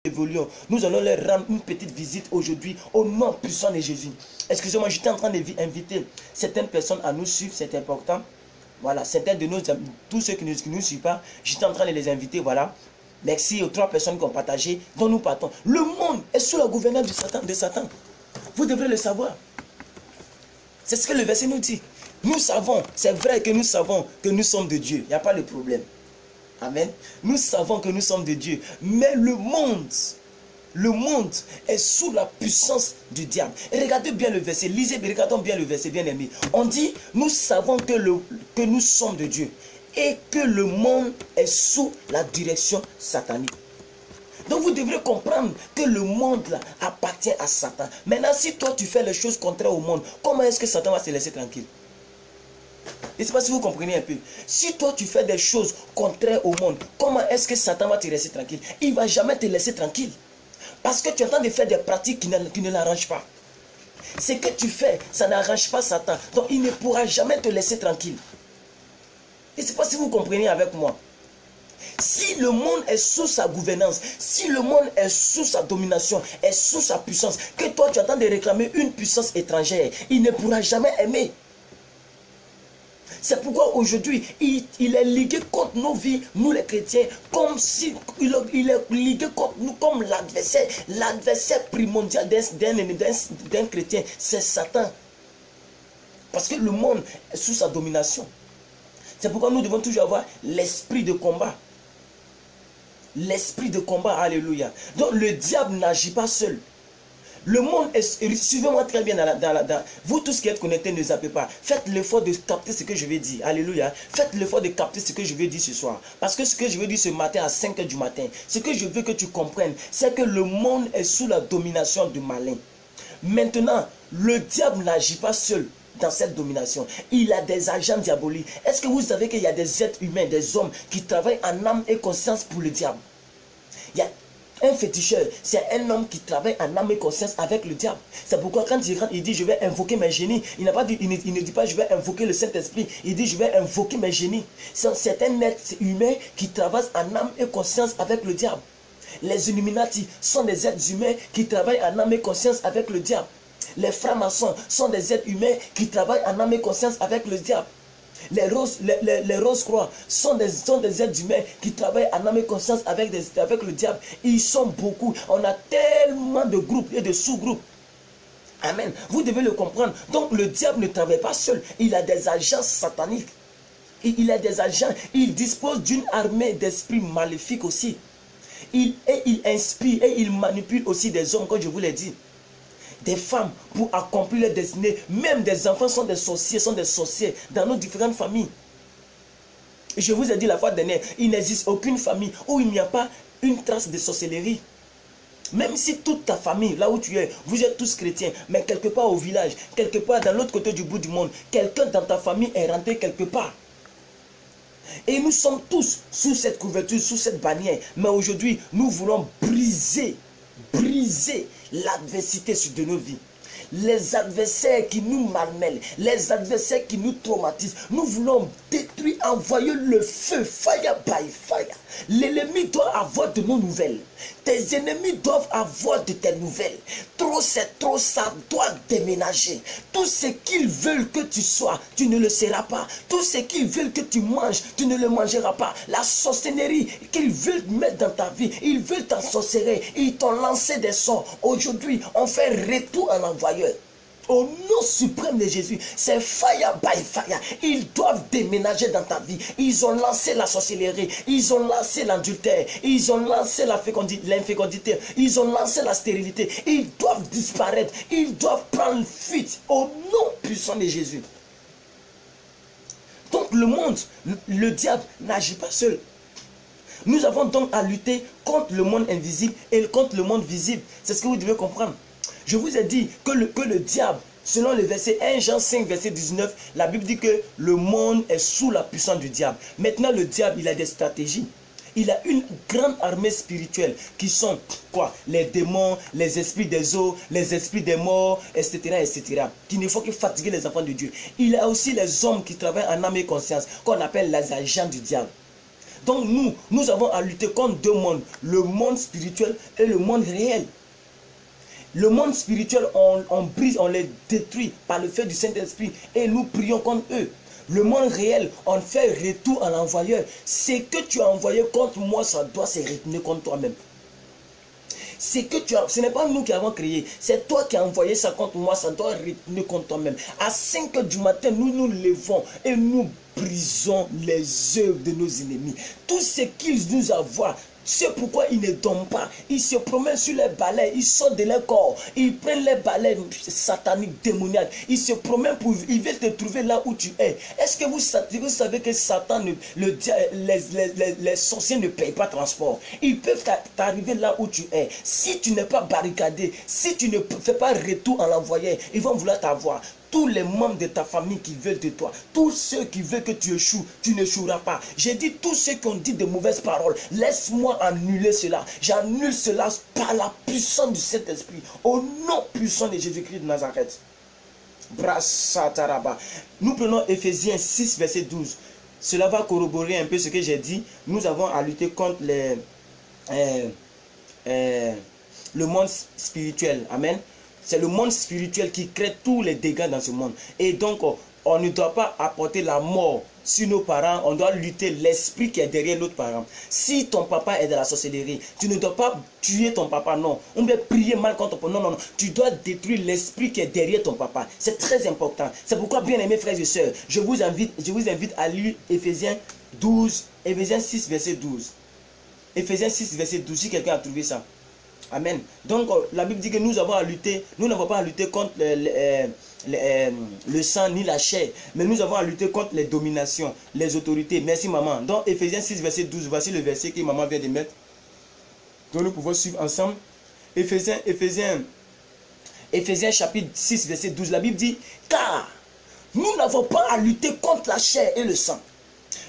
évoluons, nous allons leur rendre une petite visite aujourd'hui au nom puissant de Jésus. Excusez-moi, j'étais en train d'inviter certaines personnes à nous suivre, c'est important. Voilà, certains de nous, tous ceux qui ne nous suivent pas, j'étais en train de les inviter, voilà. Merci aux 3 personnes qui ont partagé, dont nous partons. Le monde est sous la gouvernance de Satan. Vous devrez le savoir. C'est ce que le verset nous dit. Nous savons, c'est vrai que nous savons que nous sommes de Dieu. Il n'y a pas de problème. Amen. Nous savons que nous sommes de Dieu. Mais le monde est sous la puissance du diable. Et regardez bien le verset. Lisez, regardons bien le verset, bien aimé. On dit, nous savons que nous sommes de Dieu. Et que le monde est sous la direction satanique. Donc vous devrez comprendre que le monde là appartient à Satan. Maintenant, si toi tu fais les choses contraires au monde, comment est-ce que Satan va se laisser tranquille? Je ne sais pas si vous comprenez un peu. Si toi tu fais des choses contraires au monde, comment est-ce que Satan va te laisser tranquille? Il ne va jamais te laisser tranquille. Parce que tu es en train de faire des pratiques qui ne l'arrangent pas. Ce que tu fais, ça n'arrange pas Satan. Donc il ne pourra jamais te laisser tranquille. Je ne sais pas si vous comprenez avec moi. Si le monde est sous sa gouvernance, si le monde est sous sa domination, est sous sa puissance, que toi tu attends de réclamer une puissance étrangère, il ne pourra jamais aimer. C'est pourquoi aujourd'hui, il est ligué contre nos vies, nous les chrétiens, comme si il est ligué contre nous comme l'adversaire. L'adversaire primordial d'un chrétien, c'est Satan. Parce que le monde est sous sa domination. C'est pourquoi nous devons toujours avoir l'esprit de combat. L'esprit de combat, alléluia. Donc le diable n'agit pas seul. Le monde est... Suivez-moi très bien vous tous qui êtes connectés, ne zappez pas. Faites l'effort de capter ce que je vais dire. Alléluia. Faites l'effort de capter ce que je vais dire ce soir. Parce que ce que je vais dire ce matin à 5 h du matin, ce que je veux que tu comprennes, c'est que le monde est sous la domination du malin. Maintenant, le diable n'agit pas seul dans cette domination. Il a des agents diaboliques. Est-ce que vous savez qu'il y a des êtres humains, des hommes qui travaillent en âme et conscience pour le diable? Il y a un féticheur, c'est un homme qui travaille en âme et conscience avec le diable. C'est pourquoi quand il dit je vais invoquer mes génies, il ne dit pas je vais invoquer le Saint-Esprit, il dit je vais invoquer mes génies. C'est un être humain qui travaille en âme et conscience avec le diable. Les Illuminati sont des êtres humains qui travaillent en âme et conscience avec le diable. Les francs-maçons sont des êtres humains qui travaillent en âme et conscience avec le diable. Les roses-croix sont des êtres humains qui travaillent en âme et conscience avec le diable. Ils sont beaucoup. On a tellement de groupes et de sous-groupes. Amen. Vous devez le comprendre. Donc le diable ne travaille pas seul. Il a des agents sataniques. Il a des agents. Il dispose d'une armée d'esprits maléfiques aussi. Il inspire et il manipule aussi des hommes, comme je vous l'ai dit. Des femmes pour accomplir leur destinée. Même des enfants sont des sorciers dans nos différentes familles. Et je vous ai dit la fois dernière, il n'existe aucune famille où il n'y a pas une trace de sorcellerie. Même si toute ta famille, là où tu es, vous êtes tous chrétiens, mais quelque part au village, quelque part dans l'autre côté du bout du monde, quelqu'un dans ta famille est rentré quelque part. Et nous sommes tous sous cette couverture, sous cette bannière. Mais aujourd'hui, nous voulons briser l'adversité de nos vies. Les adversaires qui nous malmènent, les adversaires qui nous traumatisent, nous voulons détruire, envoyer le feu, fire by fire. L'ennemi doit avoir de nos nouvelles. Tes ennemis doivent avoir de tes nouvelles. Trop c'est trop, ça doit déménager. Tout ce qu'ils veulent que tu sois, tu ne le seras pas. Tout ce qu'ils veulent que tu manges, tu ne le mangeras pas. La sorcellerie qu'ils veulent mettre dans ta vie, ils veulent t'ensorceler. Ils t'ont lancé des sorts. Aujourd'hui, on fait retour en envoyeur. Au nom suprême de Jésus, c'est fire by fire. Ils doivent déménager dans ta vie. Ils ont lancé la sorcellerie. Ils ont lancé l'adultère. Ils ont lancé l'infécondité. Ils ont lancé la stérilité. Ils doivent disparaître. Ils doivent prendre fuite. Au nom puissant de Jésus. Donc le monde, le diable n'agit pas seul. Nous avons donc à lutter contre le monde invisible et contre le monde visible. C'est ce que vous devez comprendre. Je vous ai dit que le diable, selon le verset 1 Jean 5, verset 19, la Bible dit que le monde est sous la puissance du diable. Maintenant, le diable, il a des stratégies. Il a une grande armée spirituelle qui sont quoi? Les démons, les esprits des eaux, les esprits des morts, etc., etc. Qui ne font que fatiguer les enfants de Dieu. Il a aussi les hommes qui travaillent en âme et conscience, qu'on appelle les agents du diable. Donc nous avons à lutter contre deux mondes, le monde spirituel et le monde réel. Le monde spirituel, on brise, on les détruit par le fait du Saint-Esprit et nous prions contre eux. Le monde réel, on fait retour à l'envoyeur. Ce que tu as envoyé contre moi, ça doit se retourner contre toi-même. Ce n'est pas nous qui avons créé, c'est toi qui as envoyé ça contre moi, ça doit retourner contre toi-même. À 5 h du matin, nous nous levons et nous brisons les œuvres de nos ennemis. Tout ce qu'ils nous envoient, c'est pourquoi ils ne dorment pas. Ils se promènent sur les balais, ils sortent de leur corps, ils prennent les balais sataniques, démoniaques. Ils se promènent ils veulent te trouver là où tu es. Est-ce que vous savez que Satan, les sorciers ne payent pas transport? Ils peuvent t'arriver là où tu es. Si tu n'es pas barricadé, si tu ne fais pas retour à l'envoyé, ils vont vouloir t'avoir. Tous les membres de ta famille qui veulent de toi, tous ceux qui veulent que tu échoues, tu n'échoueras pas. J'ai dit tous ceux qui ont dit de mauvaises paroles, laisse-moi annuler cela. J'annule cela par la puissance du Saint-Esprit, au nom puissant de Jésus-Christ de Nazareth. Brassataraba. Nous prenons Ephésiens 6, verset 12. Cela va corroborer un peu ce que j'ai dit. Nous avons à lutter contre le monde spirituel. Amen. C'est le monde spirituel qui crée tous les dégâts dans ce monde. Et donc, on ne doit pas apporter la mort sur nos parents. On doit lutter l'esprit qui est derrière notre parent. Si ton papa est de la sorcellerie, tu ne dois pas tuer ton papa, non. On doit prier mal contre ton papa. Non, non, non. Tu dois détruire l'esprit qui est derrière ton papa. C'est très important. C'est pourquoi, bien aimés frères et sœurs, je vous invite à lire Ephésiens 6, verset 12. Ephésiens 6, verset 12, si quelqu'un a trouvé ça. Amen. Donc la Bible dit que nous avons à lutter, nous n'avons pas à lutter contre le sang ni la chair, mais nous avons à lutter contre les dominations, les autorités. Merci maman. Donc Ephésiens 6 verset 12, voici le verset que maman vient de mettre. Donc nous pouvons suivre ensemble. Ephésiens chapitre 6 verset 12, la Bible dit, car nous n'avons pas à lutter contre la chair et le sang,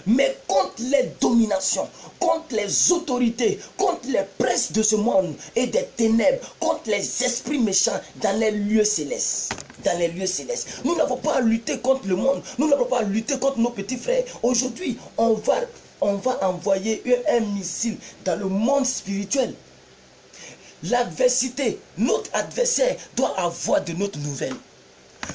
mais contre les dominations, contre les autorités, contre les princes de ce monde et des ténèbres, contre les esprits méchants dans les lieux célestes. Dans les lieux célestes. Nous n'avons pas à lutter contre le monde, nous n'avons pas à lutter contre nos petits frères. Aujourd'hui, on va envoyer un missile dans le monde spirituel. L'adversité, notre adversaire doit avoir de notre nouvelle.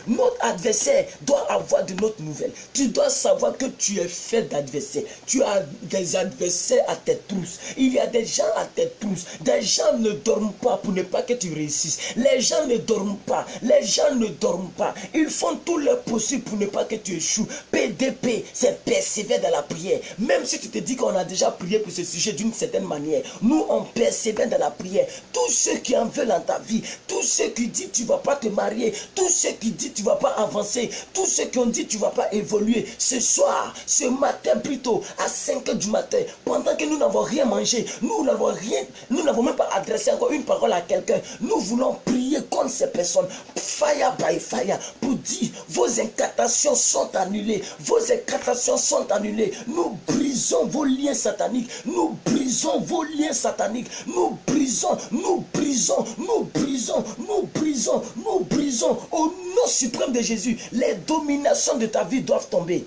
Notre adversaire doit avoir de notre nouvelle. Tu dois savoir que tu es fait d'adversaires. Tu as des adversaires à tes trousses. Il y a des gens à tes trousses. Des gens ne dorment pas pour ne pas que tu réussisses. Les gens ne dorment pas. Les gens ne dorment pas. Ils font tout leur possible pour ne pas que tu échoues. PDP, c'est persévérer dans la prière. Même si tu te dis qu'on a déjà prié pour ce sujet d'une certaine manière, nous on persévère dans la prière. Tous ceux qui en veulent dans ta vie, tous ceux qui disent tu ne vas pas te marier, tous ceux qui disent tu ne vas pas avancer, tous ceux qui ont dit tu ne vas pas évoluer, ce soir, ce matin plutôt, à 5 h du matin, pendant que nous n'avons rien mangé, nous n'avons même pas adressé encore une parole à quelqu'un, nous voulons prier contre ces personnes, fire by fire, pour dire vos incantations sont annulées, vos incantations sont annulées, nous brisons vos liens sataniques, nous brisons vos liens sataniques, nous brisons, nous brisons, nous brisons, nous brisons, nous brisons, au nom suprême de Jésus, les dominations de ta vie doivent tomber.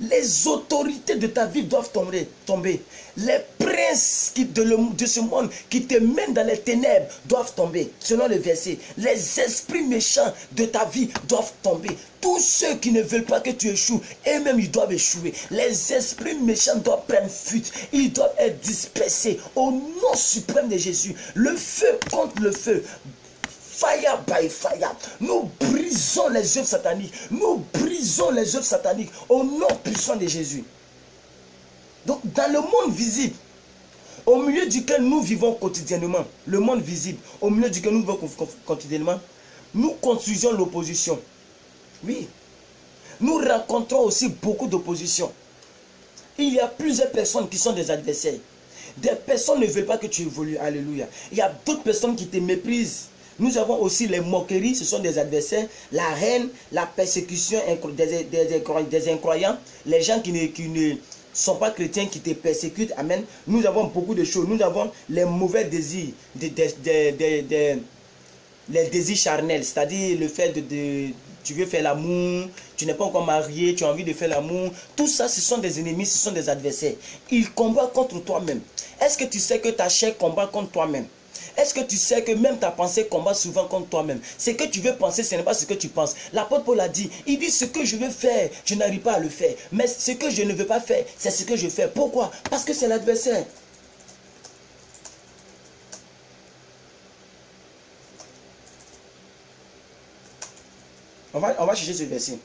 Les autorités de ta vie doivent tomber. Les princes de ce monde qui te mènent dans les ténèbres doivent tomber. Selon le verset, les esprits méchants de ta vie doivent tomber. Tous ceux qui ne veulent pas que tu échoues, eux-mêmes ils doivent échouer. Les esprits méchants doivent prendre fuite. Ils doivent être dispersés. Au nom suprême de Jésus, le feu contre le feu. Fire by fire. Nous brisons les œuvres sataniques. Nous brisons les œuvres sataniques au nom puissant de Jésus. Donc dans le monde visible, au milieu duquel nous vivons quotidiennement, le monde visible, au milieu duquel nous vivons quotidiennement, nous construisons l'opposition. Oui. Nous rencontrons aussi beaucoup d'opposition. Il y a plusieurs personnes qui sont des adversaires. Des personnes ne veulent pas que tu évolues. Alléluia. Il y a d'autres personnes qui te méprisent. Nous avons aussi les moqueries, ce sont des adversaires, la haine, la persécution des incroyants, les gens qui ne sont pas chrétiens qui te persécutent. Amen. Nous avons beaucoup de choses. Nous avons les mauvais désirs, les désirs charnels, c'est-à-dire le fait tu veux faire l'amour, tu n'es pas encore marié, tu as envie de faire l'amour. Tout ça, ce sont des ennemis, ce sont des adversaires. Ils combattent contre toi-même. Est-ce que tu sais que ta chair combat contre toi-même? Est-ce que tu sais que même ta pensée combat souvent contre toi-même? Ce que tu veux penser, ce n'est pas ce que tu penses. L'apôtre Paul a dit, il dit ce que je veux faire, je n'arrive pas à le faire. Mais ce que je ne veux pas faire, c'est ce que je fais. Pourquoi? Parce que c'est l'adversaire. On va chercher ce verset.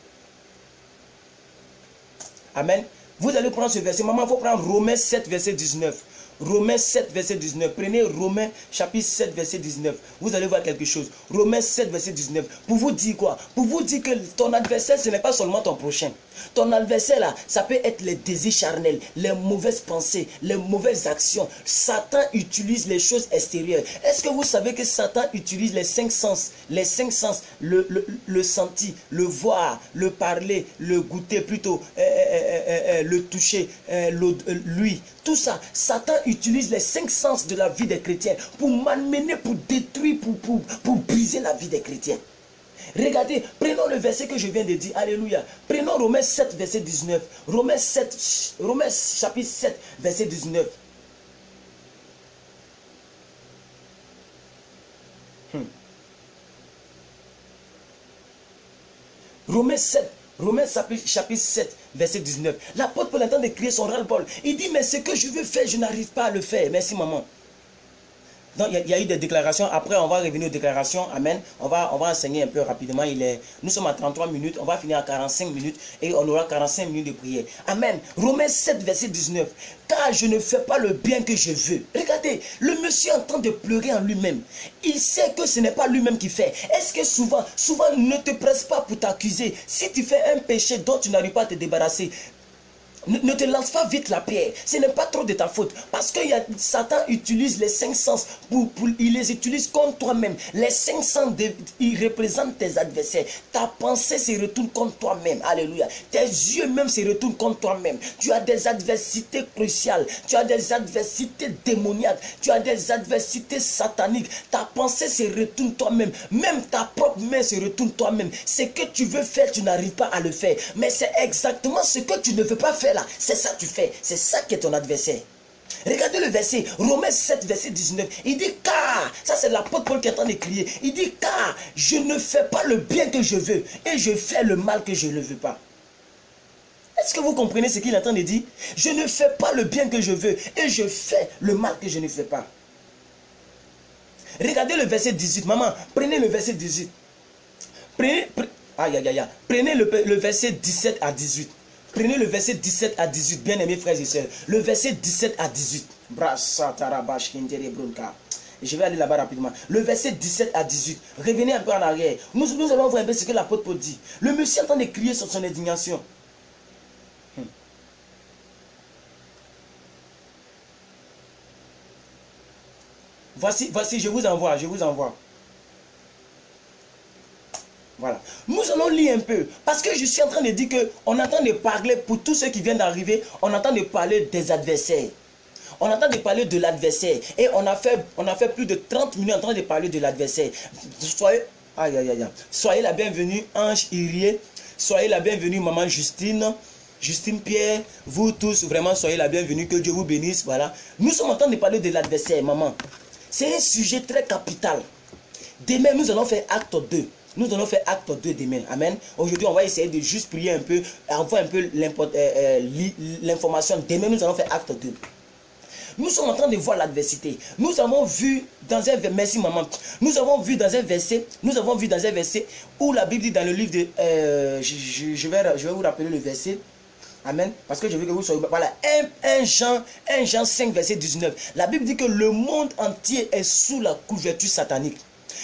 Amen. Vous allez prendre ce verset. Maman, il faut prendre Romains 7, verset 19. Romains 7, verset 19. Prenez Romains chapitre 7, verset 19. Vous allez voir quelque chose. Romains 7, verset 19. Pour vous dire quoi? Pour vous dire que ton adversaire, ce n'est pas seulement ton prochain. Ton adversaire, là, ça peut être les désirs charnels, les mauvaises pensées, les mauvaises actions. Satan utilise les choses extérieures. Est-ce que vous savez que Satan utilise les 5 sens? Les 5 sens, le sentir, le voir, le parler, le goûter plutôt, le toucher, lui. Tout ça, Satan utilise les 5 sens de la vie des chrétiens pour m'amener, pour détruire, pour briser la vie des chrétiens. Regardez, prenons le verset que je viens de dire. Alléluia. Prenons Romains 7, verset 19. Romains chapitre 7, verset 19. Romains chapitre 7, verset 19. L'apôtre Paul entend de crier son ras-le-bol. Il dit, mais ce que je veux faire, je n'arrive pas à le faire. Merci, maman. Donc, il y a eu des déclarations. Après, on va revenir aux déclarations. Amen. On va enseigner un peu rapidement. Nous sommes à 33 minutes. On va finir à 45 minutes. Et on aura 45 minutes de prière. Amen. Romains 7, verset 19. Car je ne fais pas le bien que je veux. Regardez, le monsieur est en train de pleurer en lui-même. Il sait que ce n'est pas lui-même qui fait. Est-ce que souvent, ne te presse pas pour t'accuser. Si tu fais un péché dont tu n'arrives pas à te débarrasser, ne te lance pas vite la pierre. Ce n'est pas trop de ta faute. Parce que Satan utilise les 5 sens. Il les utilise contre toi-même. Les 5 sens, ils représentent tes adversaires. Ta pensée se retourne contre toi-même. Alléluia. Tes yeux même se retournent contre toi-même. Tu as des adversités cruciales. Tu as des adversités démoniaques. Tu as des adversités sataniques. Ta pensée se retourne toi-même. Même ta propre main se retourne toi-même. Ce que tu veux faire, tu n'arrives pas à le faire. Mais c'est exactement ce que tu ne veux pas faire là. C'est ça que tu fais. C'est ça qui est ton adversaire. Regardez le verset, Romains 7, verset 19. Il dit car, ça c'est l'apôtre Paul qui est en train de crier. Il dit car je ne fais pas le bien que je veux et je fais le mal que je ne veux pas. Est-ce que vous comprenez ce qu'il est en train de dire? Je ne fais pas le bien que je veux et je fais le mal que je ne fais pas. Regardez le verset 18. Maman, prenez le verset 18. Prenez le verset 17 à 18. Prenez le verset 17 à 18, bien-aimés frères et sœurs. Le verset 17 à 18. Je vais aller là-bas rapidement. Le verset 17 à 18. Revenez un peu en arrière. Nous allons voir un peu ce que l'apôtre Paul dit. Le monsieur est en train de crier sur son indignation. Voici, je vous envoie. Voilà. Nous allons lire un peu. Parce que je suis en train de dire qu'on entend de parler, pour tous ceux qui viennent d'arriver, on entend de parler des adversaires. On entend de parler de l'adversaire. Et on a fait plus de 30 minutes en train de parler de l'adversaire. Soyez la bienvenue, Ange Irié. Soyez la bienvenue, maman Justine. Justine Pierre, vous tous, vraiment, soyez la bienvenue. Que Dieu vous bénisse. Voilà. Nous sommes en train de parler de l'adversaire, maman. C'est un sujet très capital. Demain, nous allons faire acte 2. Nous allons faire acte 2 demain. Amen. Aujourd'hui, on va essayer de juste prier un peu, avoir un peu l'information. Demain, nous allons faire acte 2. Nous sommes en train de voir l'adversité. Nous avons vu dans un verset, merci maman, nous avons vu dans un verset où la Bible dit dans le livre de, je vais vous rappeler le verset. Amen. Parce que je veux que vous soyez, voilà, 1 Jean 5, verset 19. La Bible dit que le monde entier est sous la couverture satanique.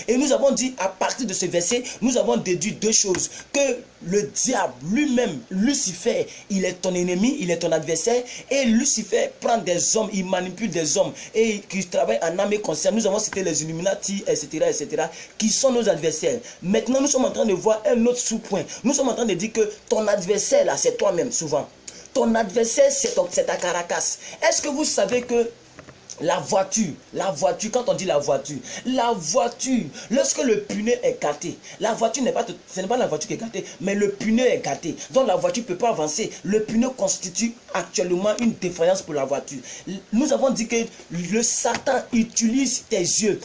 Et nous avons dit, à partir de ce verset, nous avons déduit 2 choses. Que le diable lui-même, Lucifer, il est ton ennemi, il est ton adversaire. Et Lucifer prend des hommes, il manipule des hommes. Et qui travaillent en âme et conscience. Nous avons cité les Illuminati, etc., qui sont nos adversaires. Maintenant, nous sommes en train de voir un autre sous-point. Nous sommes en train de dire que ton adversaire, là, c'est toi-même, souvent. Ton adversaire, c'est ta caracasse. Est-ce que vous savez que La voiture, quand on dit la voiture, lorsque le pneu est gâté, la voiture ce n'est pas la voiture qui est gâtée, mais le pneu est gâté. Donc la voiture ne peut pas avancer. Le pneu constitue actuellement une défaillance pour la voiture. Nous avons dit que le Satan utilise tes yeux,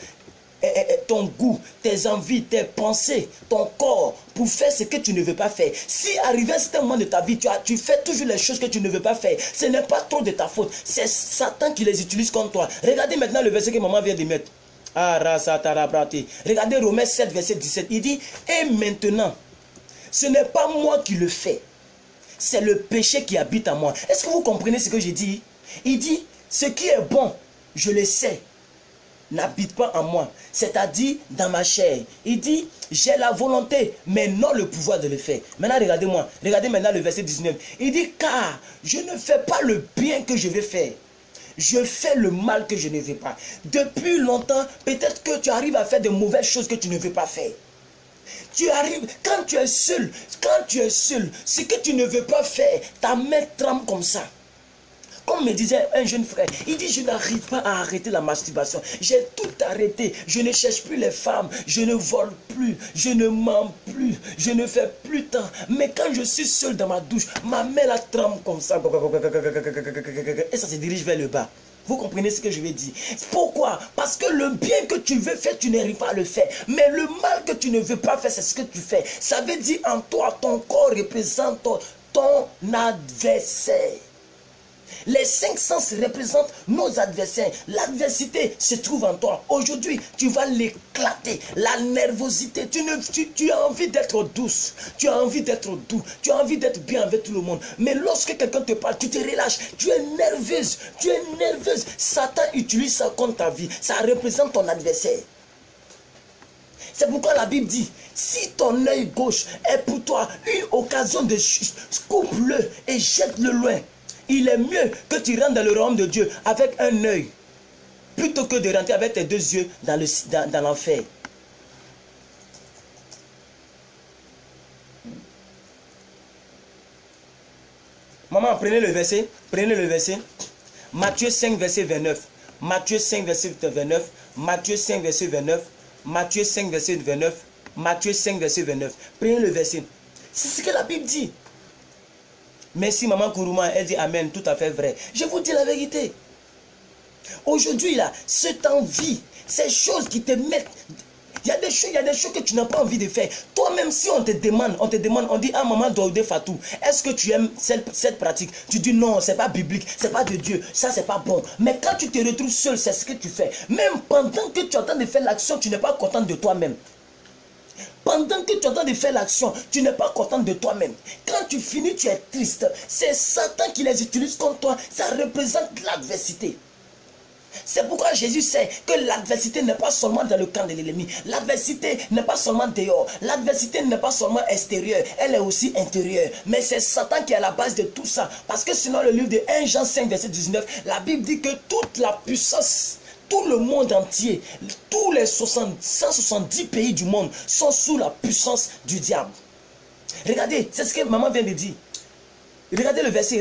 ton goût, tes envies, tes pensées, ton corps pour faire ce que tu ne veux pas faire. Si arrivé à un certain moment de ta vie, tu fais toujours les choses que tu ne veux pas faire, ce n'est pas trop de ta faute. C'est Satan qui les utilise contre toi. Regardez maintenant le verset que maman vient de mettre. Regardez Romains 7, verset 17. Il dit, et maintenant, ce n'est pas moi qui le fais, c'est le péché qui habite en moi. Est-ce que vous comprenez ce que j'ai dit? Il dit, ce qui est bon, je le sais, n'habite pas en moi, c'est-à-dire dans ma chair. Il dit, j'ai la volonté, mais non le pouvoir de le faire. Maintenant, regardez-moi, regardez maintenant le verset 19. Il dit, car je ne fais pas le bien que je vais faire, je fais le mal que je ne veux pas. Depuis longtemps, peut-être que tu arrives à faire de mauvaises choses que tu ne veux pas faire. Tu arrives, quand tu es seul, ce que tu ne veux pas faire, ta main tremble comme ça. Comme me disait un jeune frère, il dit, je n'arrive pas à arrêter la masturbation. J'ai tout arrêté. Je ne cherche plus les femmes. Je ne vole plus. Je ne mens plus. Je ne fais plus tant. Mais quand je suis seul dans ma douche, ma main la tremble comme ça. Et ça se dirige vers le bas. Vous comprenez ce que je vais dire? Pourquoi? Parce que le bien que tu veux faire, tu n'arrives pas à le faire. Mais le mal que tu ne veux pas faire, c'est ce que tu fais. Ça veut dire en toi, ton corps représente ton adversaire. Les 5 sens représentent nos adversaires. L'adversité se trouve en toi. Aujourd'hui, tu vas l'éclater. La nervosité, tu as envie d'être douce. Tu as envie d'être doux. Tu as envie d'être bien avec tout le monde. Mais lorsque quelqu'un te parle, tu te relâches. Tu es nerveuse. Tu es nerveuse. Satan utilise ça contre ta vie. Ça représente ton adversaire. C'est pourquoi la Bible dit, si ton œil gauche est pour toi une occasion de chute, coupe-le et jette-le loin. Il est mieux que tu rentres dans le royaume de Dieu avec un œil, plutôt que de rentrer avec tes 2 yeux dans l'enfer. Maman, prenez le verset. Matthieu 5, verset 29. Matthieu 5, verset 29. Matthieu 5, verset 29. Matthieu 5, verset 29. Matthieu 5, verset 29. Prenez le verset. C'est ce que la Bible dit. Merci maman Kourouma, elle dit amen, tout à fait vrai. Je vous dis la vérité. Aujourd'hui là, cette envie, ces choses qui te mettent, il y a des choses que tu n'as pas envie de faire. Toi-même, si on te demande, on dit ah maman Daoudé Fatou, est-ce que tu aimes cette pratique? Tu dis non, c'est pas biblique, c'est pas de Dieu, ça c'est pas bon. Mais quand tu te retrouves seul, c'est ce que tu fais. Même pendant que tu es en train de faire l'action, tu n'es pas content de toi-même. Pendant que tu es en train de faire l'action, tu n'es pas content de toi-même. Quand tu finis, tu es triste. C'est Satan qui les utilise contre toi. Ça représente l'adversité. C'est pourquoi Jésus sait que l'adversité n'est pas seulement dans le camp de l'ennemi. L'adversité n'est pas seulement dehors. L'adversité n'est pas seulement extérieure. Elle est aussi intérieure. Mais c'est Satan qui est à la base de tout ça. Parce que sinon le livre de 1 Jean 5, verset 19, la Bible dit que toute la puissance, tout le monde entier, tous les 170 pays du monde sont sous la puissance du diable. Regardez, c'est ce que maman vient de dire. Regardez le verset,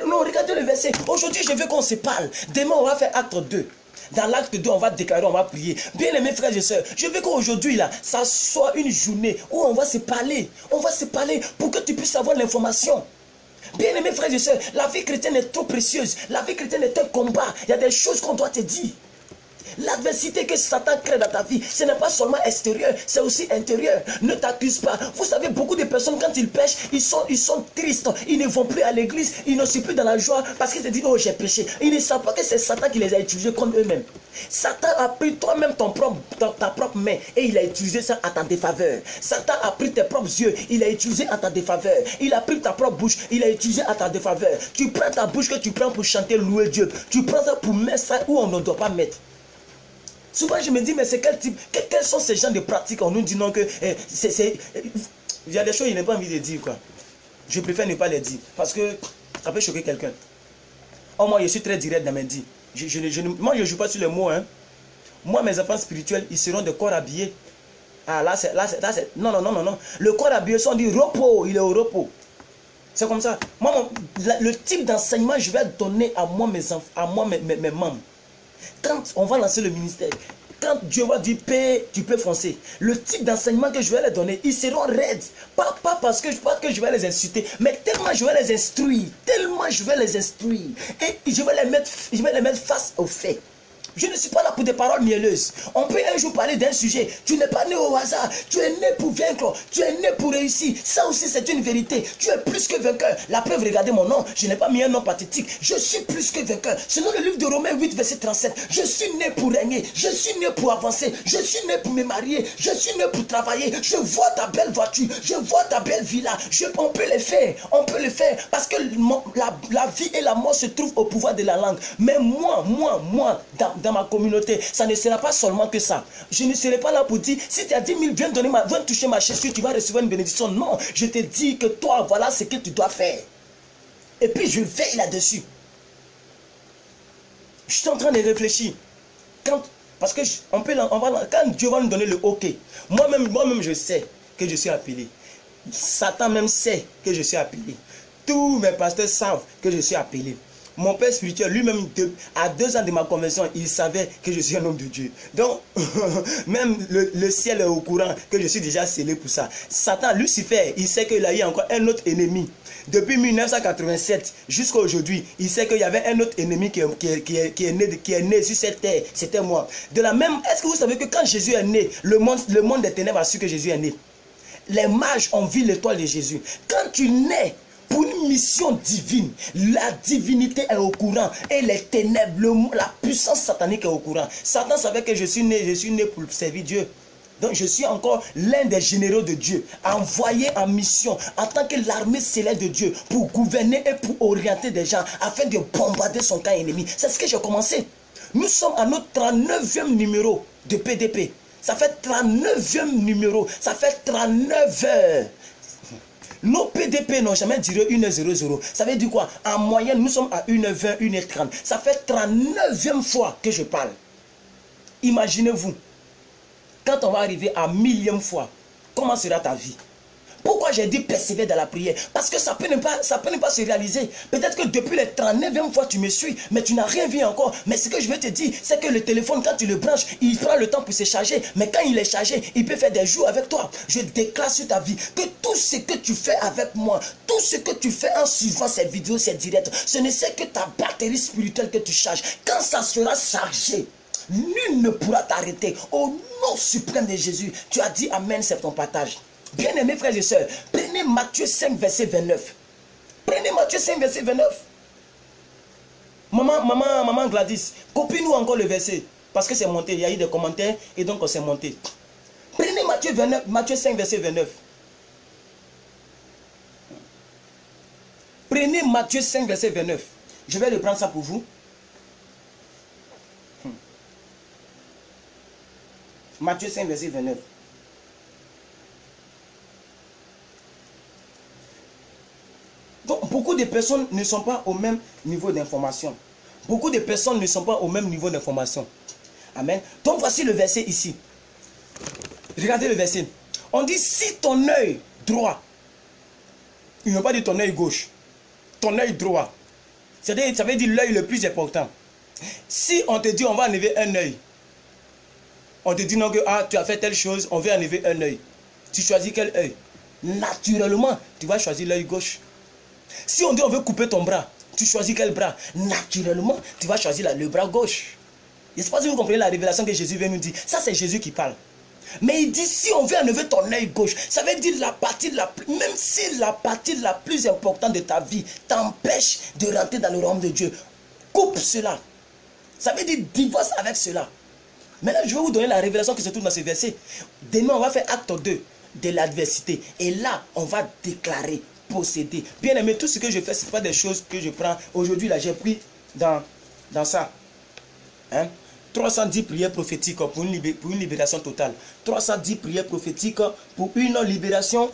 non, regardez le verset. Aujourd'hui, je veux qu'on se parle. Demain, on va faire acte 2. Dans l'acte 2, on va déclarer, on va prier. Bien aimés frères et sœurs, je veux qu'aujourd'hui, là, ça soit une journée où on va se parler. On va se parler pour que tu puisses avoir l'information. Bien aimés frères et sœurs, la vie chrétienne est trop précieuse. La vie chrétienne est un combat. Il y a des choses qu'on doit te dire. L'adversité que Satan crée dans ta vie, ce n'est pas seulement extérieur, c'est aussi intérieur. Ne t'accuse pas. Vous savez, beaucoup de personnes, quand ils pêchent, ils sont tristes. Ils ne vont plus à l'église, ils ne sont plus dans la joie parce qu'ils se disent, oh, j'ai péché. Ils ne savent pas que c'est Satan qui les a utilisés contre eux-mêmes. Satan a pris toi-même ta propre main et il a utilisé ça à ta défaveur. Satan a pris tes propres yeux, il a utilisé à ta défaveur. Il a pris ta propre bouche, il a utilisé à ta défaveur. Tu prends ta bouche que tu prends pour chanter, louer Dieu. Tu prends ça pour mettre ça où on ne doit pas mettre. Souvent je me dis, mais c'est quel type, quels sont ces gens de pratiques? On nous dit non que il y a des choses que je n'ai pas envie de dire quoi. Je préfère ne pas les dire parce que ça peut choquer quelqu'un. Oh, moi je suis très direct dans mes dits. Moi je ne joue pas sur les mots. Hein. Moi mes enfants spirituels, ils seront de corps habillés. Ah là c'est non. Le corps habillé, on dit repos, il est au repos. C'est comme ça. Moi le type d'enseignement je vais donner à moi mes enfants, à moi mes membres. Quand on va lancer le ministère, quand Dieu va dire paix, tu peux foncer. Le type d'enseignement que je vais leur donner, ils seront raides. Pas parce que je vais les insulter, mais tellement je vais les instruire. Tellement je vais les instruire. Et je vais les mettre face aux faits. Je ne suis pas là pour des paroles mielleuses. On peut un jour parler d'un sujet. Tu n'es pas né au hasard. Tu es né pour vaincre. Tu es né pour réussir. Ça aussi, c'est une vérité. Tu es plus que vainqueur. La preuve, regardez mon nom. Je n'ai pas mis un nom pathétique. Je suis plus que vainqueur. Selon le livre de Romains 8, verset 37. Je suis né pour régner. Je suis né pour avancer. Je suis né pour me marier. Je suis né pour travailler. Je vois ta belle voiture. Je vois ta belle villa. On peut les faire. On peut les faire. Parce que la vie et la mort se trouvent au pouvoir de la langue. Mais moi, dans ma communauté, ça ne sera pas seulement que ça. Je ne serai pas là pour dire, si tu as 10 000, viens toucher ma chaussure, tu vas recevoir une bénédiction. Non, je te dis que toi, voilà ce que tu dois faire. Et puis je veille là-dessus. Je suis en train de réfléchir. Parce que quand Dieu va nous donner le OK, moi-même je sais que je suis appelé. Satan même sait que je suis appelé. Tous mes pasteurs savent que je suis appelé. Mon père spirituel, lui-même, à 2 ans de ma conversion, il savait que je suis un homme de Dieu. Donc, même le ciel est au courant que je suis déjà scellé pour ça. Satan, Lucifer, il sait qu'il a eu encore un autre ennemi. Depuis 1987 jusqu'à aujourd'hui, il sait qu'il y avait un autre ennemi qui est né sur cette terre. C'était moi. De la même, est-ce que vous savez que quand Jésus est né, le monde des ténèbres a su que Jésus est né? Les mages ont vu l'étoile de Jésus. Quand tu nais pour une mission divine, la divinité est au courant et les ténèbres, la puissance satanique est au courant. Satan savait que je suis né pour servir Dieu. Donc je suis encore l'un des généraux de Dieu, envoyé en mission en tant que l'armée céleste de Dieu pour gouverner et pour orienter des gens afin de bombarder son camp ennemi. C'est ce que j'ai commencé. Nous sommes à notre 39e numéro de PDP. Ça fait 39e numéro. Ça fait 39 heures. Nos PDP n'ont jamais duré 1h00. Ça veut dire quoi? En moyenne, nous sommes à 1h20, 1h30. Ça fait 39e fois que je parle. Imaginez-vous, quand on va arriver à 1000e fois, comment sera ta vie? Pourquoi j'ai dit persévérer dans la prière? Parce que ça peut ne pas se réaliser. Peut-être que depuis les 39e fois tu me suis, mais tu n'as rien vu encore. Mais ce que je veux te dire, c'est que le téléphone, quand tu le branches, il prend le temps pour se charger. Mais quand il est chargé, il peut faire des jours avec toi. Je déclare sur ta vie que tout ce que tu fais avec moi, tout ce que tu fais en suivant ces vidéos, ces directs, ce ne c'est que ta batterie spirituelle que tu charges. Quand ça sera chargé, nul ne pourra t'arrêter. Au nom suprême de Jésus, tu as dit Amen, c'est ton partage. Bien-aimés frères et sœurs, prenez Matthieu 5, verset 29. Prenez Matthieu 5, verset 29. Maman Gladys, copie-nous encore le verset. Parce que c'est monté, il y a eu des commentaires et donc on s'est monté. Prenez Matthieu 5, verset 29. Prenez Matthieu 5, verset 29. Je vais reprendre ça pour vous. Matthieu 5, verset 29. Donc, beaucoup de personnes ne sont pas au même niveau d'information. Beaucoup de personnes ne sont pas au même niveau d'information. Amen. Donc, voici le verset ici. Regardez le verset. On dit, si ton œil droit, il ne veut pas dire ton œil gauche, ton œil droit, ça veut dire l'œil le plus important. Si on te dit, on va enlever un œil, on te dit non que tu as fait telle chose, on veut enlever un œil. Tu choisis quel œil? Naturellement, tu vas choisir l'œil gauche. Si on dit on veut couper ton bras, tu choisis quel bras? Naturellement, tu vas choisir le bras gauche. Je ne sais pas si vous comprenez la révélation que Jésus vient nous dire. Ça, c'est Jésus qui parle. Mais il dit, si on veut enlever ton œil gauche, ça veut dire même si la partie la plus importante de ta vie t'empêche de rentrer dans le royaume de Dieu, coupe cela. Ça veut dire divorce avec cela. Maintenant, je vais vous donner la révélation qui se trouve dans ce verset. Demain, on va faire acte 2 de l'adversité. Et là, on va déclarer, posséder. Bien aimé, tout ce que je fais, ce n'est pas des choses que je prends. Aujourd'hui, là, j'ai pris dans ça. 310 prières prophétiques pour une libération totale. 310 prières prophétiques pour une libération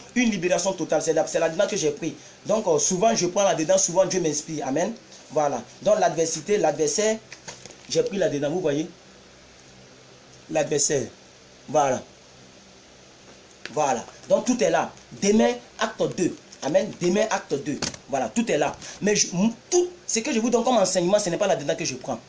totale. C'est là-dedans que j'ai pris. Donc, souvent, je prends là-dedans. Souvent, Dieu m'inspire. Amen. Voilà. Donc, l'adversité, l'adversaire, j'ai pris là-dedans. Vous voyez? L'adversaire. Voilà. Voilà. Donc, tout est là. Demain, acte 2. Amen. Demain, acte 2. Voilà. Tout est là. Mais tout ce que je vous donne comme enseignement, ce n'est pas là-dedans que je prends.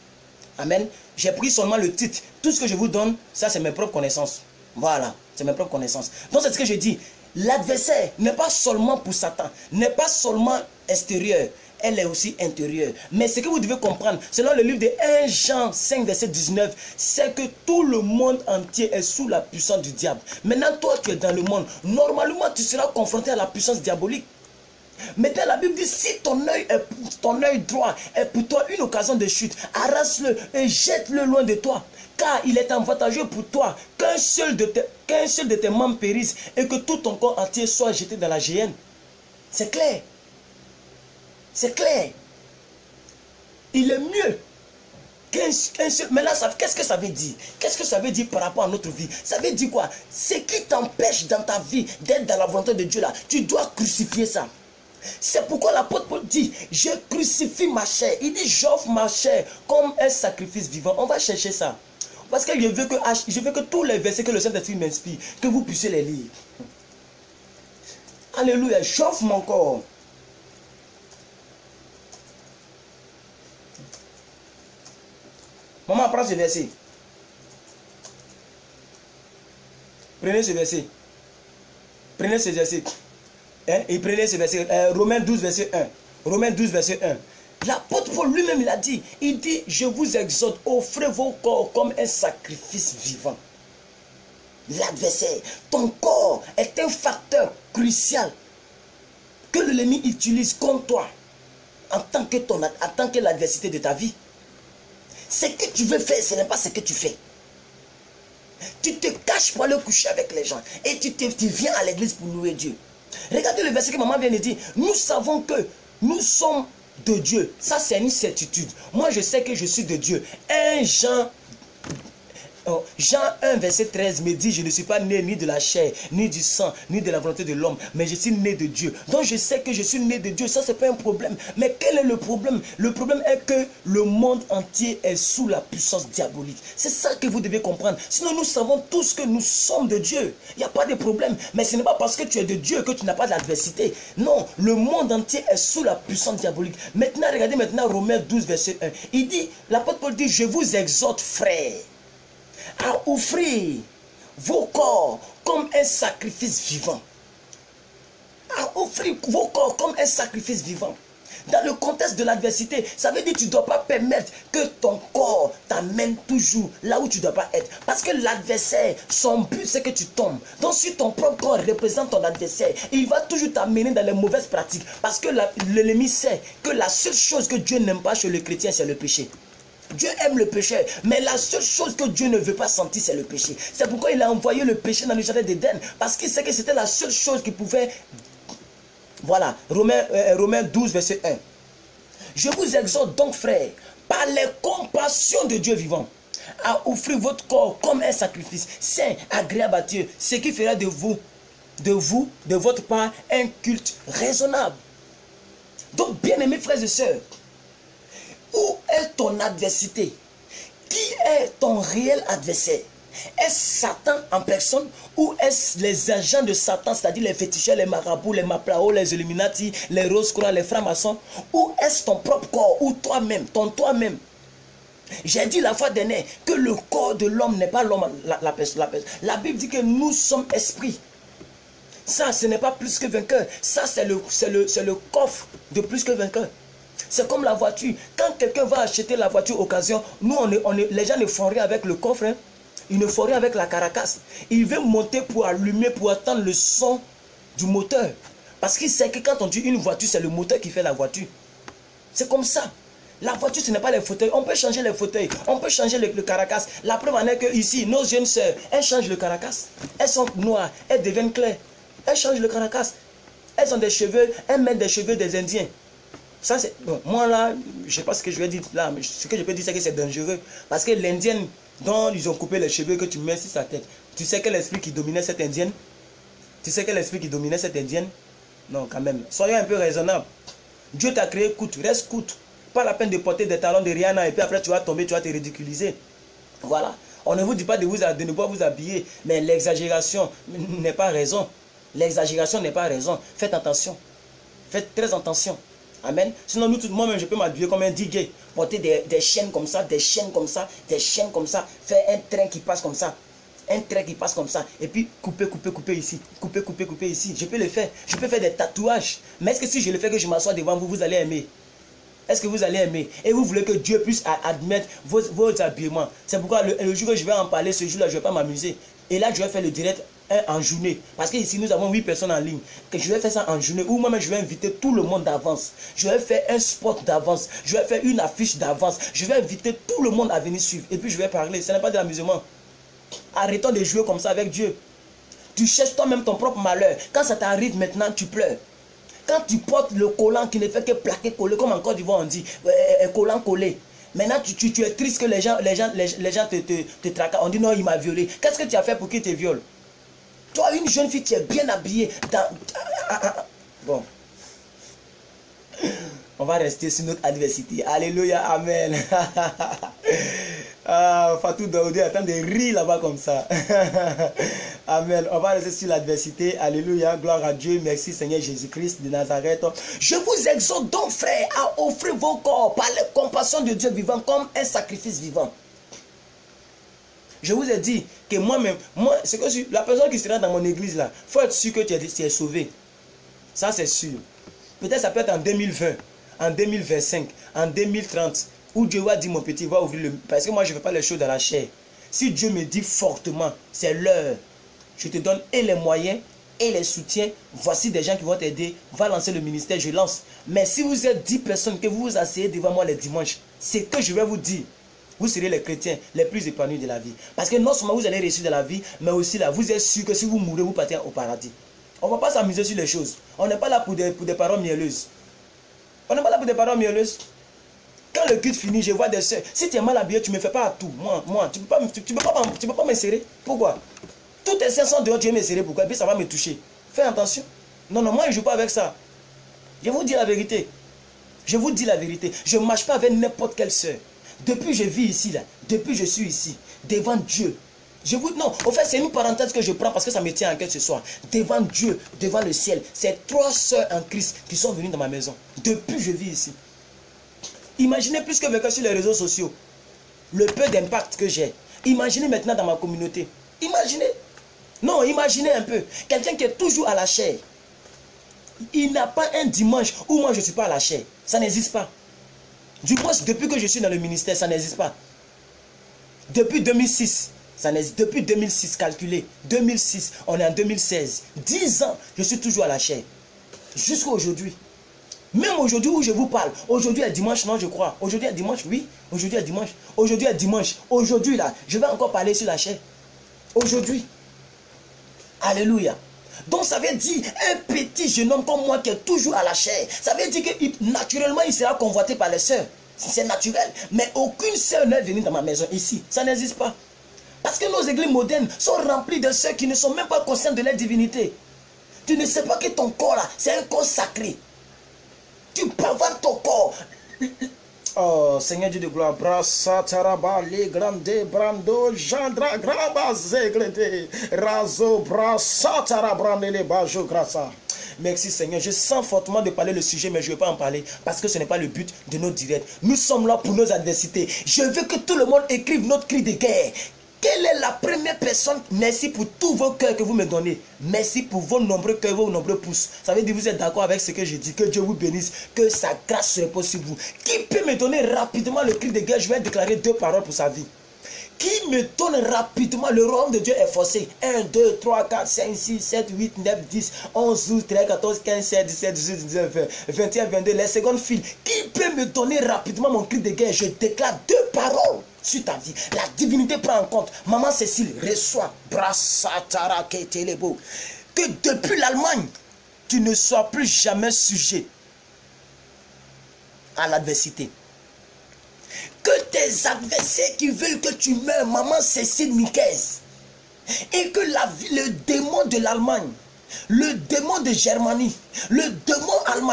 Amen. J'ai pris seulement le titre. Tout ce que je vous donne, ça c'est mes propres connaissances. Voilà, c'est mes propres connaissances. Donc c'est ce que je dis. L'adversaire n'est pas seulement pour Satan, n'est pas seulement extérieur, elle est aussi intérieure. Mais ce que vous devez comprendre, selon le livre de 1 Jean 5, verset 19, c'est que tout le monde entier est sous la puissance du diable. Maintenant, toi qui es dans le monde, normalement tu seras confronté à la puissance diabolique. Maintenant, la Bible dit, si ton œil droit est pour toi une occasion de chute, arrache-le et jette-le loin de toi. Car il est avantageux pour toi qu'un seul de tes membres périsse et que tout ton corps entier soit jeté dans la géhenne. C'est clair. C'est clair. Il est mieux qu'un seul... Mais là, qu'est-ce que ça veut dire? Qu'est-ce que ça veut dire par rapport à notre vie? Ça veut dire quoi? Ce qui t'empêche dans ta vie d'être dans la volonté de Dieu là, tu dois crucifier ça. C'est pourquoi l'apôtre Paul dit, je crucifie ma chair. Il dit, j'offre ma chair comme un sacrifice vivant. On va chercher ça. Parce que je veux que tous les versets que le Saint-Esprit m'inspire, que vous puissiez les lire. Alléluia, j'offre mon corps. Maman, prends ce verset. Prenez ce verset. Prenez ce verset. Hein? Et prenez ce verset. Romains 12, verset 1. Romains 12, verset 1. L'apôtre Paul lui-même, il a dit, je vous exhorte, offrez vos corps comme un sacrifice vivant. L'adversaire, ton corps est un facteur crucial que l'ennemi utilise contre toi en tant que l'adversité de ta vie. Ce que tu veux faire, ce n'est pas ce que tu fais. Tu te caches pour aller coucher avec les gens et tu viens à l'église pour louer Dieu. Regardez le verset que maman vient de dire. Nous savons que nous sommes de Dieu. Ça, c'est une certitude. Moi, je sais que je suis de Dieu. Jean 1, verset 13 me dit, je ne suis pas né ni de la chair, ni du sang, ni de la volonté de l'homme, mais je suis né de Dieu. Donc je sais que je suis né de Dieu, ça c'est pas un problème. Mais quel est le problème? Le problème est que le monde entier est sous la puissance diabolique. C'est ça que vous devez comprendre. Sinon nous savons tous que nous sommes de Dieu. Il n'y a pas de problème. Mais ce n'est pas parce que tu es de Dieu que tu n'as pas d'adversité. Non, le monde entier est sous la puissance diabolique. Maintenant, regardez maintenant Romains 12, verset 1. Il dit, l'apôtre Paul dit, je vous exhorte frères, à offrir vos corps comme un sacrifice vivant. À offrir vos corps comme un sacrifice vivant. Dans le contexte de l'adversité, ça veut dire que tu ne dois pas permettre que ton corps t'amène toujours là où tu ne dois pas être. Parce que l'adversaire, son but c'est que tu tombes. Donc si ton propre corps représente ton adversaire, il va toujours t'amener dans les mauvaises pratiques. Parce que l'ennemi sait que la seule chose que Dieu n'aime pas chez le chrétien, c'est le péché. Dieu aime le péché, mais la seule chose que Dieu ne veut pas sentir, c'est le péché. C'est pourquoi il a envoyé le péché dans le jardin d'Éden, parce qu'il sait que c'était la seule chose qui pouvait... Voilà, Romains 12, verset 1. Je vous exhorte donc, frères, par les compassions de Dieu vivant, à offrir votre corps comme un sacrifice saint, agréable à Dieu, ce qui fera de votre part, un culte raisonnable. Donc, bien-aimés frères et sœurs, où est ton adversité? Qui est ton réel adversaire? Est-ce Satan en personne ou est-ce les agents de Satan, c'est-à-dire les féticheurs, les marabouts, les maplao, les illuminati, les rose-croix, les francs-maçons? Ou est-ce ton propre corps ou toi-même, ton toi-même? J'ai dit la fois dernière que le corps de l'homme n'est pas l'homme, la personne. La Bible dit que nous sommes esprits. Ça, ce n'est pas plus que vainqueur. Ça, c'est le coffre de plus que vainqueur. C'est comme la voiture. Quand quelqu'un va acheter la voiture occasion, nous, les gens ne font rien avec le coffre. Hein. Ils ne font rien avec la caracasse. Il veut monter pour allumer, pour attendre le son du moteur. Parce qu'il sait que quand on dit une voiture, c'est le moteur qui fait la voiture. C'est comme ça. La voiture, ce n'est pas les fauteuils. On peut changer les fauteuils. On peut changer le caracasse. La preuve en est que ici, nos jeunes sœurs, elles changent le caracasse. Elles sont noires. Elles deviennent claires. Elles changent le caracasse. Elles ont des cheveux. Elles mettent des cheveux des Indiens. Ça, c'est... Bon, moi, là, je ne sais pas ce que je vais dire là, mais ce que je peux dire, c'est que c'est dangereux. Parce que l'Indienne, dont ils ont coupé les cheveux que tu mets sur sa tête, tu sais quel esprit qui dominait cette Indienne? Tu sais quel esprit qui dominait cette Indienne? Non, quand même. Soyons un peu raisonnables. Dieu t'a créé coûte, reste coûte. Pas la peine de porter des talons de Rihanna et puis après tu vas tomber, tu vas te ridiculiser. Voilà. On ne vous dit pas de ne pas vous habiller, mais l'exagération n'est pas raison. L'exagération n'est pas raison. Faites attention. Faites très attention. Amen. Sinon, moi-même, je peux m'habiller comme un DJ. Porter des chaînes comme ça, des chaînes comme ça, des chaînes comme ça. Faire un train qui passe comme ça. Un trait qui passe comme ça. Et puis, couper ici. Couper ici. Je peux le faire. Je peux faire des tatouages. Mais est-ce que si je le fais, que je m'assois devant vous, vous allez aimer? Est-ce que vous allez aimer? Et vous voulez que Dieu puisse admettre vos habillements. C'est pourquoi le jour que je vais en parler, ce jour-là, je ne vais pas m'amuser. Et là, je vais faire le direct en journée. Parce qu'ici, nous avons 8 personnes en ligne. Que je vais faire ça en journée. Ou moi-même, je vais inviter tout le monde d'avance. Je vais faire un spot d'avance. Je vais faire une affiche d'avance. Je vais inviter tout le monde à venir suivre. Et puis, je vais parler. Ce n'est pas de l'amusement. Arrêtons de jouer comme ça avec Dieu. Tu cherches toi-même ton propre malheur. Quand ça t'arrive maintenant, tu pleures. Quand tu portes le collant qui ne fait que plaquer, coller, comme en Côte d'Ivoire on dit, collant collé. Maintenant, tu es triste que les gens te traquent. On dit non, il m'a violé. Qu'est-ce que tu as fait pour qu'il te viole? Toi, une jeune fille, tu es bien habillée. Bon. On va rester sur notre adversité. Alléluia, amen. Fatou Daoudi attend de rire là-bas comme ça. Amen. On va rester sur l'adversité. Alléluia. Gloire à Dieu. Merci Seigneur Jésus-Christ de Nazareth. Je vous exhorte donc, frère, à offrir vos corps par la compassion de Dieu vivant comme un sacrifice vivant. Je vous ai dit que moi-même, c'est que la personne qui sera dans mon église là, il faut être sûr que tu es sauvé. Ça c'est sûr. Peut-être ça peut être en 2020, en 2025, en 2030. Où Dieu va dire, mon petit, va ouvrir le... Parce que moi, je ne fais pas les choses dans la chair. Si Dieu me dit fortement, c'est l'heure, je te donne et les moyens et les soutiens. Voici des gens qui vont t'aider. Va lancer le ministère, je lance. Mais si vous êtes 10 personnes, que vous vous asseyez devant moi les dimanches, c'est que je vais vous dire, vous serez les chrétiens les plus épanouis de la vie. Parce que non seulement vous allez réussir de la vie, mais aussi là, vous êtes sûr que si vous mourrez, vous partez au paradis. On ne va pas s'amuser sur les choses. On n'est pas là pour des paroles mielleuses. On n'est pas là pour des paroles mielleuses. Quand le culte finit, je vois des soeurs. Si tu es mal habillé, tu ne me fais pas à tout. Moi, tu ne peux pas me serrer. Pourquoi? Tous tes seins sont dehors, tu veux me serrer. Pourquoi? Et puis ça va me toucher. Fais attention. Non, moi, je ne joue pas avec ça. Je vous dis la vérité. Je vous dis la vérité. Je ne marche pas avec n'importe quelle soeur. Depuis je vis ici, là. Depuis je suis ici. Devant Dieu. Non, en fait, c'est une parenthèse que je prends parce que ça me tient à cœur ce soir. Devant Dieu, devant le ciel. C'est 3 soeurs en Christ qui sont venues dans ma maison. Depuis je vis ici. Imaginez plus que avec sur les réseaux sociaux, le peu d'impact que j'ai. Imaginez maintenant dans ma communauté. Imaginez. Non, imaginez un peu. Quelqu'un qui est toujours à la chair. Il n'a pas un dimanche où moi je ne suis pas à la chair. Ça n'existe pas. Du moins, depuis que je suis dans le ministère, ça n'existe pas. Depuis 2006, ça n'existe. Depuis 2006, calculé. 2006, on est en 2016. 10 ans, je suis toujours à la chair. Jusqu'à aujourd'hui. Même aujourd'hui où je vous parle, aujourd'hui est dimanche, non je crois. Aujourd'hui est dimanche, oui. Aujourd'hui est dimanche. Aujourd'hui est dimanche. Aujourd'hui là, je vais encore parler sur la chair. Aujourd'hui. Alléluia. Donc ça veut dire un petit jeune homme comme moi qui est toujours à la chair. Ça veut dire que naturellement il sera convoité par les sœurs. C'est naturel. Mais aucune sœur n'est venue dans ma maison ici. Ça n'existe pas. Parce que nos églises modernes sont remplies de sœurs qui ne sont même pas conscientes de leur divinité. Tu ne sais pas que ton corps là, c'est un corps sacré. Tu pavanes ton corps. Oh, Seigneur Dieu de gloire, brassa taraba, les grandes brando, jandra, graba, zeglede, razo, brassa tarabrande, les bajo, grassa. Merci Seigneur, je sens fortement de parler le sujet, mais je ne vais pas en parler parce que ce n'est pas le but de nos directs. Nous sommes là pour nos adversités. Je veux que tout le monde écrive notre cri de guerre. Quelle est la première personne? Merci pour tous vos cœurs que vous me donnez. Merci pour vos nombreux cœurs, vos nombreux pouces. Ça veut dire que vous êtes d'accord avec ce que je dis. Que Dieu vous bénisse. Que sa grâce soit possible vous. Qui peut me donner rapidement le cri de guerre? Je vais déclarer 2 paroles pour sa vie. Qui me donne rapidement? Le royaume de Dieu est forcé. 1, 2, 3, 4, 5, 6, 7, 8, 9, 10, 11, 12, 13, 14, 15, 16, 17, 18, 19, 20, 21, 22. Les secondes filent. Qui peut me donner rapidement mon cri de guerre? Je déclare 2 paroles sur ta vie. La divinité prend en compte. Maman Cécile, reçois. Brassatara ketelebo. Que depuis l'Allemagne, tu ne sois plus jamais sujet à l'adversité. Que tes adversaires qui veulent que tu meurs, maman Cécile Miquez, et que le démon de l'Allemagne le démon de Germanie, le démon allemand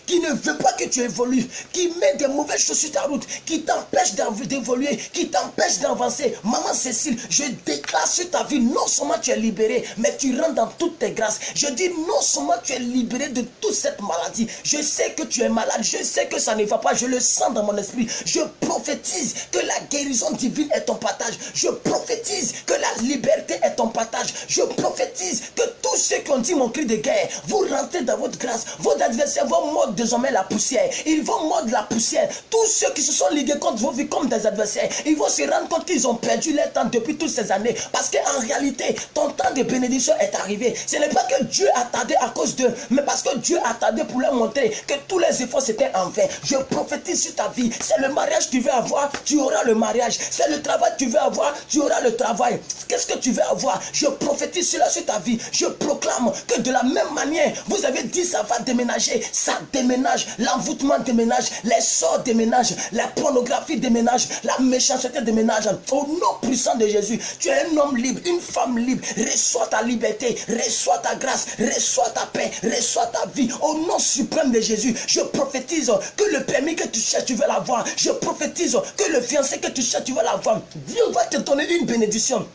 qui ne veut pas que tu évolues, qui met des mauvaises choses sur ta route, qui t'empêche d'évoluer, qui t'empêche d'avancer. Maman Cécile, je déclare sur ta vie, non seulement tu es libéré, mais tu rentres dans toutes tes grâces. Je dis non seulement tu es libéré de toute cette maladie. Je sais que tu es malade, je sais que ça ne va pas, je le sens dans mon esprit. Je prophétise que la guérison divine est ton partage. Je prophétise que la liberté est ton partage. Je prophétise que tous ceux qui ont dit mon cri de guerre, vous rentrez dans votre grâce. Vos adversaires vont mordre désormais la poussière. Ils vont mordre la poussière. Tous ceux qui se sont ligués contre vos vies comme des adversaires, ils vont se rendre compte qu'ils ont perdu leur temps depuis toutes ces années. Parce qu'en réalité, ton temps de bénédiction est arrivé. Ce n'est pas que Dieu a tardé à cause d'eux, mais parce que Dieu a tardé pour leur montrer que tous les efforts c'était en vain. Je prophétise sur ta vie. C'est le mariage que tu veux avoir, tu auras le mariage. C'est le travail que tu veux avoir, tu auras le travail. Qu'est-ce que tu veux avoir? Je prophétise cela sur ta vie. Je proclame que de la même manière, vous avez dit ça va déménager, ça déménage, l'envoûtement déménage, les sorts déménagent, la pornographie déménage, la méchanceté déménage. Au nom puissant de Jésus, tu es un homme libre, une femme libre. Reçois ta liberté, reçois ta grâce, reçois ta paix, reçois ta vie. Au nom suprême de Jésus, je prophétise que le permis que tu cherches, tu vas l'avoir. Je prophétise que le fiancé que tu cherches, tu vas l'avoir. Dieu va te donner une bénédiction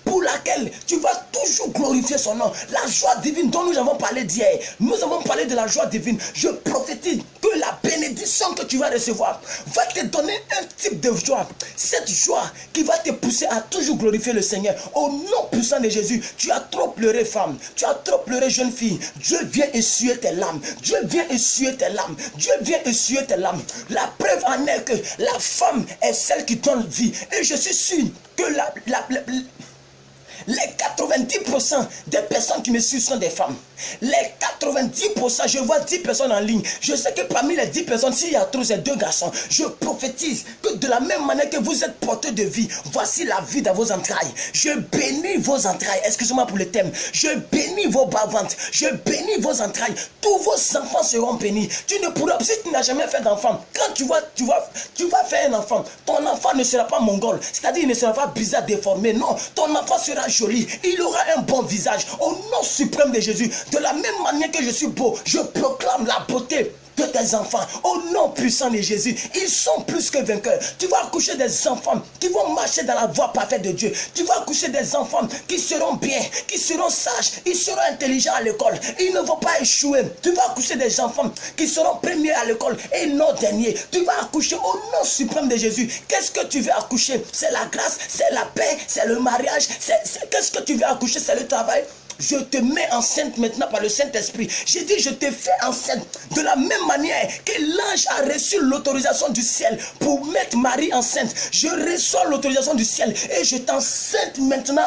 pour laquelle tu vas toujours glorifier son nom. La joie divine dont nous avons parlé d'hier. Nous avons parlé de la joie divine. Je prophétise que la bénédiction que tu vas recevoir va te donner un type de joie. Cette joie qui va te pousser à toujours glorifier le Seigneur. Au nom puissant de Jésus, tu as trop pleuré femme. Tu as trop pleuré jeune fille. Dieu vient essuyer tes larmes. Dieu vient essuyer tes larmes. Dieu vient essuyer tes larmes. La preuve en est que la femme est celle qui donne vie. Et je suis sûr que les 90% des personnes qui me suivent sont des femmes. Les 90%, je vois 10 personnes en ligne. Je sais que parmi les 10 personnes, s'il y a trop, c'est 2 garçons. Je prophétise que de la même manière que vous êtes porteurs de vie, voici la vie dans vos entrailles. Je bénis vos entrailles. Excusez-moi pour le thème. Je bénis vos bas-ventres. Je bénis vos entrailles. Tous vos enfants seront bénis. Tu ne pourras, si tu n'as jamais fait d'enfant, quand tu vas faire un enfant, ton enfant ne sera pas mongol. C'est-à-dire, il ne sera pas bizarre, déformé. Non, ton enfant sera joli. Il aura un bon visage. Au nom suprême de Jésus, de la même manière que je suis beau, je proclame la beauté de tes enfants. Au nom puissant de Jésus, ils sont plus que vainqueurs. Tu vas accoucher des enfants qui vont marcher dans la voie parfaite de Dieu. Tu vas accoucher des enfants qui seront bien, qui seront sages, ils seront intelligents à l'école. Ils ne vont pas échouer. Tu vas accoucher des enfants qui seront premiers à l'école et non derniers. Tu vas accoucher au nom suprême de Jésus. Qu'est-ce que tu veux accoucher? C'est la grâce, c'est la paix, c'est le mariage. Qu'est-ce que tu veux accoucher? C'est le travail. Je te mets enceinte maintenant par le Saint-Esprit. J'ai dit, je te fais enceinte. De la même manière que l'ange a reçu l'autorisation du ciel pour mettre Marie enceinte. Je reçois l'autorisation du ciel et je t'enceinte maintenant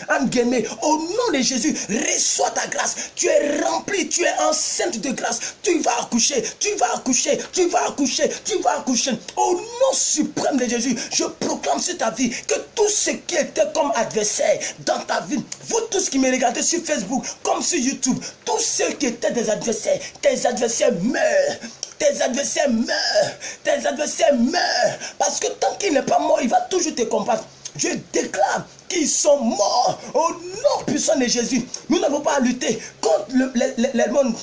en guillemets. Au nom de Jésus, reçois ta grâce. Tu es rempli, tu es enceinte de grâce. Tu vas accoucher, tu vas accoucher, tu vas accoucher, tu vas accoucher. Au nom suprême de Jésus, je proclame sur ta vie que tout ce qui était comme adversaire dans ta vie, vous tous qui me regardez sur Facebook comme sur YouTube, tous ceux qui étaient des adversaires, tes adversaires meurent. Tes adversaires meurent. Tes adversaires meurent. Parce que tant qu'il n'est pas mort, il va toujours te combattre. Je déclare qu'ils sont morts au nom puissant de Jésus. Nous n'avons pas à lutter contre le monde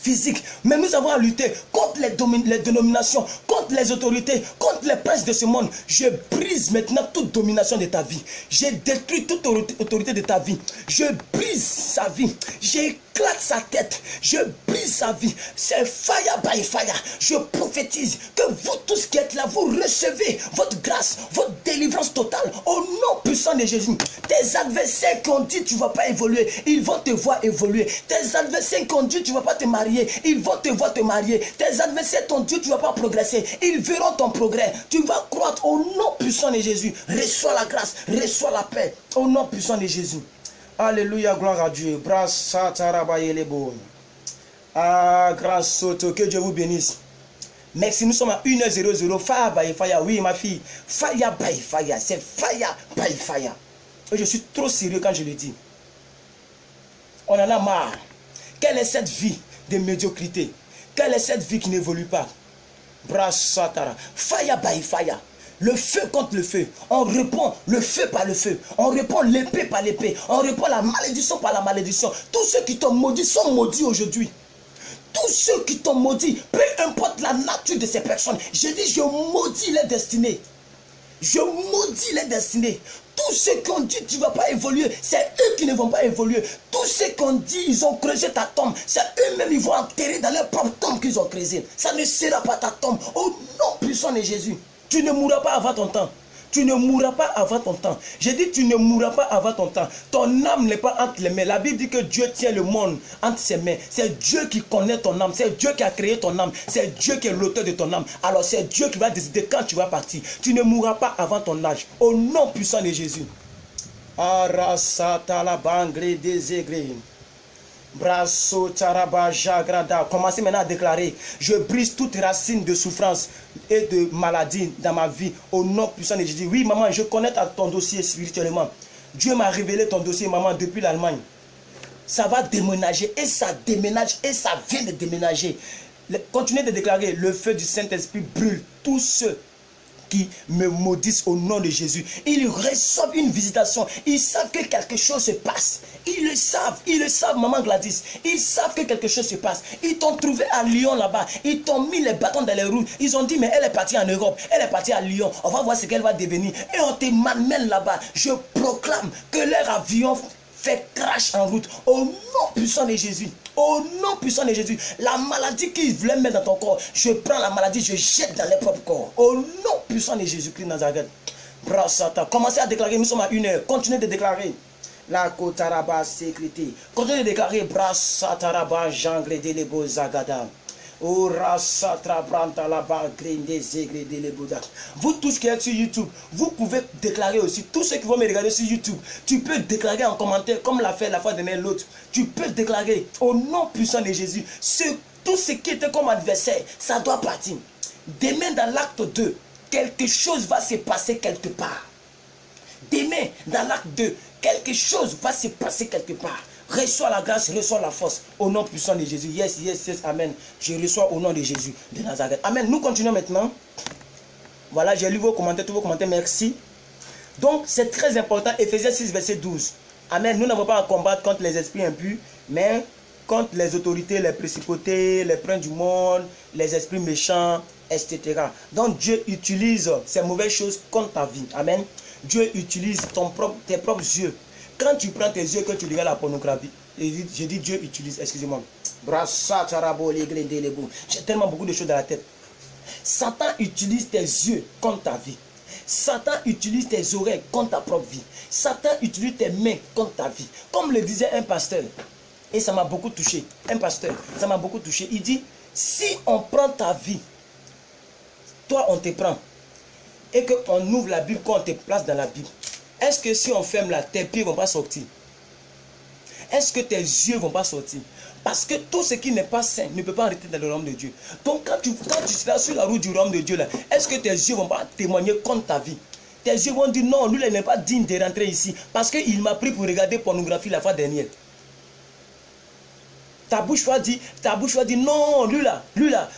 physique, mais nous avons à lutter contre les dénominations, contre les autorités, contre les princes de ce monde. Je brise maintenant toute domination de ta vie. Je détruis toute autorité de ta vie. Je brise sa vie. J'éclate sa tête. Je brise sa vie. C'est fire by fire. Je prophétise que vous tous qui êtes là, vous recevez votre grâce, votre délivrance totale au nom puissant de Jésus. Tes adversaires qui ont dit tu ne vas pas évoluer, ils vont te voir évoluer. Tes adversaires qui ont dit tu ne vas pas te marier, ils vont te voir te marier. Tes adversaires t'ont dit tu ne vas pas progresser, ils verront ton progrès. Tu vas croître au nom puissant de Jésus. Reçois la grâce, reçois la paix au nom puissant de Jésus. Alléluia, gloire à Dieu. Ah, grâce au que Dieu vous bénisse. Merci, nous sommes à 1h00. Fire by fire. Oui, ma fille. Fire by fire. C'est fire by fire. Et je suis trop sérieux quand je le dis. On en a marre. Quelle est cette vie de médiocrité? Quelle est cette vie qui n'évolue pas? Brasatara. Fire by fire. Le feu contre le feu. On répond le feu par le feu. On répond l'épée par l'épée. On répond la malédiction par la malédiction. Tous ceux qui t'ont maudit sont maudits aujourd'hui. Tous ceux qui t'ont maudit, peu importe la nature de ces personnes, je dis je maudis les destinées. Je maudis les destinées. Tous ceux qui ont dit tu ne vas pas évoluer, c'est eux qui ne vont pas évoluer. Tous ceux qui ont dit ils ont creusé ta tombe, c'est eux-mêmes ils vont enterrer dans leur propre tombe qu'ils ont creusé. Ça ne sera pas ta tombe. Au nom puissant de Jésus. Tu ne mourras pas avant ton temps. Tu ne mourras pas avant ton temps. J'ai dit tu ne mourras pas avant ton temps. Ton âme n'est pas entre les mains. La Bible dit que Dieu tient le monde entre ses mains. C'est Dieu qui connaît ton âme. C'est Dieu qui a créé ton âme. C'est Dieu qui est l'auteur de ton âme. Alors c'est Dieu qui va décider quand tu vas partir. Tu ne mourras pas avant ton âge. Au nom puissant de Jésus. Arasata la bangre des aigres. Brasso taraba jagrada. Commencez maintenant à déclarer: je brise toute racine de souffrance et de maladie dans ma vie au nom puissant de Jésus. Oui maman, je connais ton dossier spirituellement. Dieu m'a révélé ton dossier maman depuis l'Allemagne. Ça va déménager et ça déménage et ça vient de déménager. Continuez de déclarer: le feu du Saint-Esprit brûle tous ceux qui me maudissent au nom de Jésus. Ils reçoivent une visitation. Ils savent que quelque chose se passe. Ils le savent, maman Gladys. Ils savent que quelque chose se passe. Ils t'ont trouvé à Lyon là-bas. Ils t'ont mis les bâtons dans les roues. Ils ont dit, mais elle est partie en Europe. Elle est partie à Lyon. On va voir ce qu'elle va devenir. Et on te m'amène là-bas. Je proclame que leur avion fait crash en route. Au nom puissant de Jésus. Au nom puissant de Jésus. La maladie qu'ils voulaient mettre dans ton corps, je prends la maladie, je jette dans leur propre corps. Au nom puissant de Jésus-Christ Nazareth. Brassata. Commencez à déclarer, nous sommes à 1 heure. Continuez de déclarer. La kotaraba sécurité. Continuez de déclarer. Brassataraba jangre de lebo zagada. Vous tous qui êtes sur YouTube, vous pouvez déclarer aussi. Tous ceux qui vont me regarder sur YouTube, tu peux déclarer en commentaire, comme l'a fait la fois dernière l'autre. Tu peux déclarer au nom puissant de Jésus. Tout ce qui était comme adversaire, ça doit partir. Demain dans l'acte 2, quelque chose va se passer quelque part. Demain dans l'acte 2, quelque chose va se passer quelque part. Reçois la grâce, reçois la force. Au nom puissant de Jésus. Yes, yes, yes, amen. Je reçois au nom de Jésus de Nazareth. Amen. Nous continuons maintenant. Voilà, j'ai lu vos commentaires, tous vos commentaires. Merci. Donc, c'est très important. Éphésiens 6, verset 12. Amen. Nous n'avons pas à combattre contre les esprits impurs, mais contre les autorités, les principautés, les princes du monde, les esprits méchants, etc. Donc, Dieu utilise ces mauvaises choses contre ta vie. Amen. Dieu utilise tes propres yeux. Quand tu prends tes yeux, que tu regardes la pornographie, je dis Dieu utilise, excusez-moi. J'ai tellement beaucoup de choses dans la tête. Satan utilise tes yeux contre ta vie. Satan utilise tes oreilles contre ta propre vie. Satan utilise tes mains contre ta vie. Comme le disait un pasteur, et ça m'a beaucoup touché. Un pasteur, ça m'a beaucoup touché. Il dit, si on prend ta vie, toi on te prend, et qu'on ouvre la Bible, qu'on te place dans la Bible, est-ce que si on ferme là, tes pieds ne vont pas sortir? Est-ce que tes yeux ne vont pas sortir? Parce que tout ce qui n'est pas saint ne peut pas arrêter dans le royaume de Dieu. Donc quand tu seras sur la route du royaume de Dieu, est-ce que tes yeux ne vont pas témoigner contre ta vie? Tes yeux vont dire non, lui il n'est pas digne de rentrer ici. Parce qu'il m'a pris pour regarder pornographie la fois dernière. Ta bouche va dire non, lui là,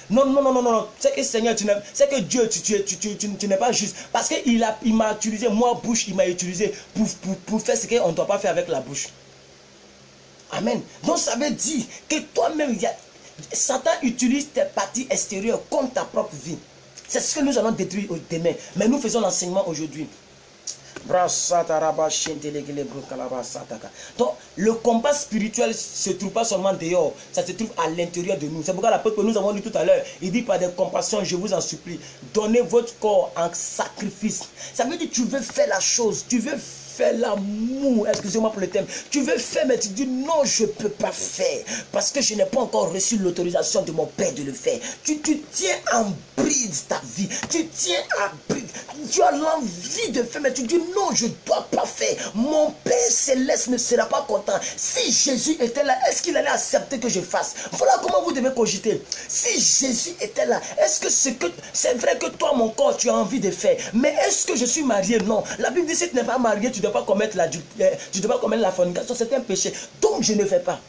non. C'est que Seigneur, c'est que Dieu, tu n'es pas juste. Parce qu'il m'a utilisé, moi, bouche, il m'a utilisé pour faire ce qu'on ne doit pas faire avec la bouche. Amen. Donc ça veut dire que toi-même, Satan utilise tes parties extérieures contre ta propre vie. C'est ce que nous allons détruire demain. Mais nous faisons l'enseignement aujourd'hui. Donc, le combat spirituel ne se trouve pas seulement dehors, ça se trouve à l'intérieur de nous. C'est pourquoi l'apôtre que nous avons lu tout à l'heure, il dit par des compassions, je vous en supplie, donnez votre corps en sacrifice. Ça veut dire que tu veux faire la chose, tu veux faire l'amour, excusez-moi pour le thème, tu veux faire, mais tu dis non, je ne peux pas faire, parce que je n'ai pas encore reçu l'autorisation de mon Père de le faire. Tu tiens en bride ta vie, tu tiens en bride, tu as l'envie de faire, mais tu dis non, je ne dois pas faire. Mon Père Céleste ne sera pas content. Si Jésus était là, est-ce qu'il allait accepter que je fasse? Voilà comment vous devez cogiter. Si Jésus était là, est-ce que c'est vrai que toi, mon corps, tu as envie de faire, mais est-ce que je suis marié? Non. La Bible dit si tu n'es pas marié, tu ne dois pas commettre la fornication, c'est un péché. Donc je ne fais pas.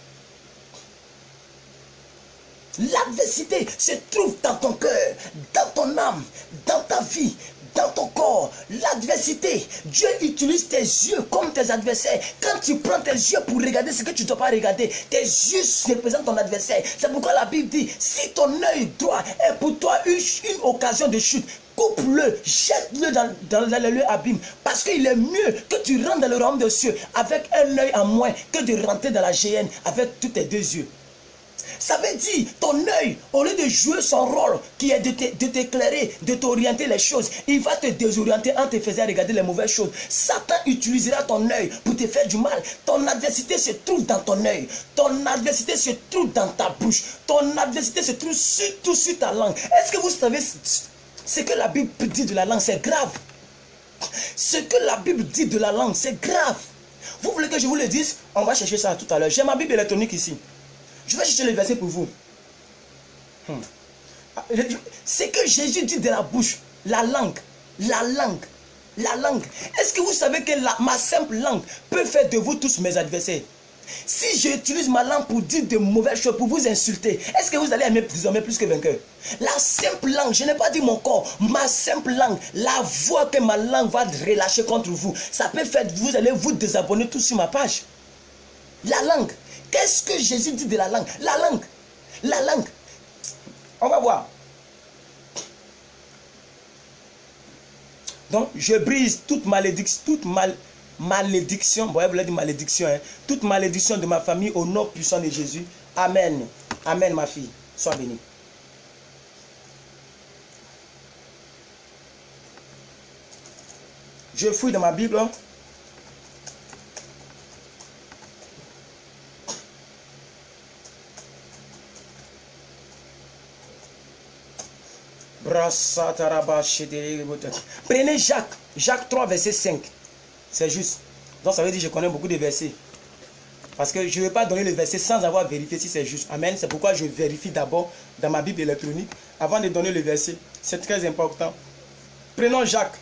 L'adversité se trouve dans ton cœur, dans ton âme, dans ta vie, dans ton corps, l'adversité, Dieu utilise tes yeux comme tes adversaires. Quand tu prends tes yeux pour regarder ce que tu ne dois pas regarder, tes yeux représentent ton adversaire. C'est pourquoi la Bible dit, si ton œil droit est pour toi une occasion de chute, coupe-le, jette-le dans le lieu abîme. Parce qu'il est mieux que tu rentres dans le royaume des cieux avec un œil en moins que de rentrer dans la géhenne avec tous tes deux yeux. Ça veut dire, ton œil, au lieu de jouer son rôle, qui est de t'éclairer, de t'orienter les choses, il va te désorienter en te faisant regarder les mauvaises choses. Satan utilisera ton œil pour te faire du mal. Ton adversité se trouve dans ton œil. Ton adversité se trouve dans ta bouche. Ton adversité se trouve surtout sur ta langue. Est-ce que vous savez ce que la Bible dit de la langue? C'est grave. Ce que la Bible dit de la langue, c'est grave. Vous voulez que je vous le dise? On va chercher ça tout à l'heure. J'ai ma Bible électronique ici. Je vais chercher le verset pour vous. Ce que Jésus dit de la bouche, la langue. Est-ce que vous savez que ma simple langue peut faire de vous tous mes adversaires? Si j'utilise ma langue pour dire de mauvaises choses, pour vous insulter, est-ce que vous allez aimer désormais plus que vainqueur? La simple langue, je n'ai pas dit mon corps, ma simple langue, la voix que ma langue va relâcher contre vous, ça peut faire, vous allez vous désabonner tous sur ma page. La langue. Qu'est-ce que Jésus dit de la langue? La langue. On va voir. Donc, je brise toute malédiction, malédiction, bon, elle voulait dire malédiction, hein, toute malédiction de ma famille au nom puissant de Jésus. Amen. Amen, ma fille. Sois bénie. Je fouille dans ma Bible. Prenez Jacques 3, verset 5. C'est juste. Donc ça veut dire que je connais beaucoup de versets. Parce que je ne vais pas donner le verset sans avoir vérifié si c'est juste. Amen. C'est pourquoi je vérifie d'abord dans ma Bible électronique avant de donner le verset. C'est très important. Prenons Jacques.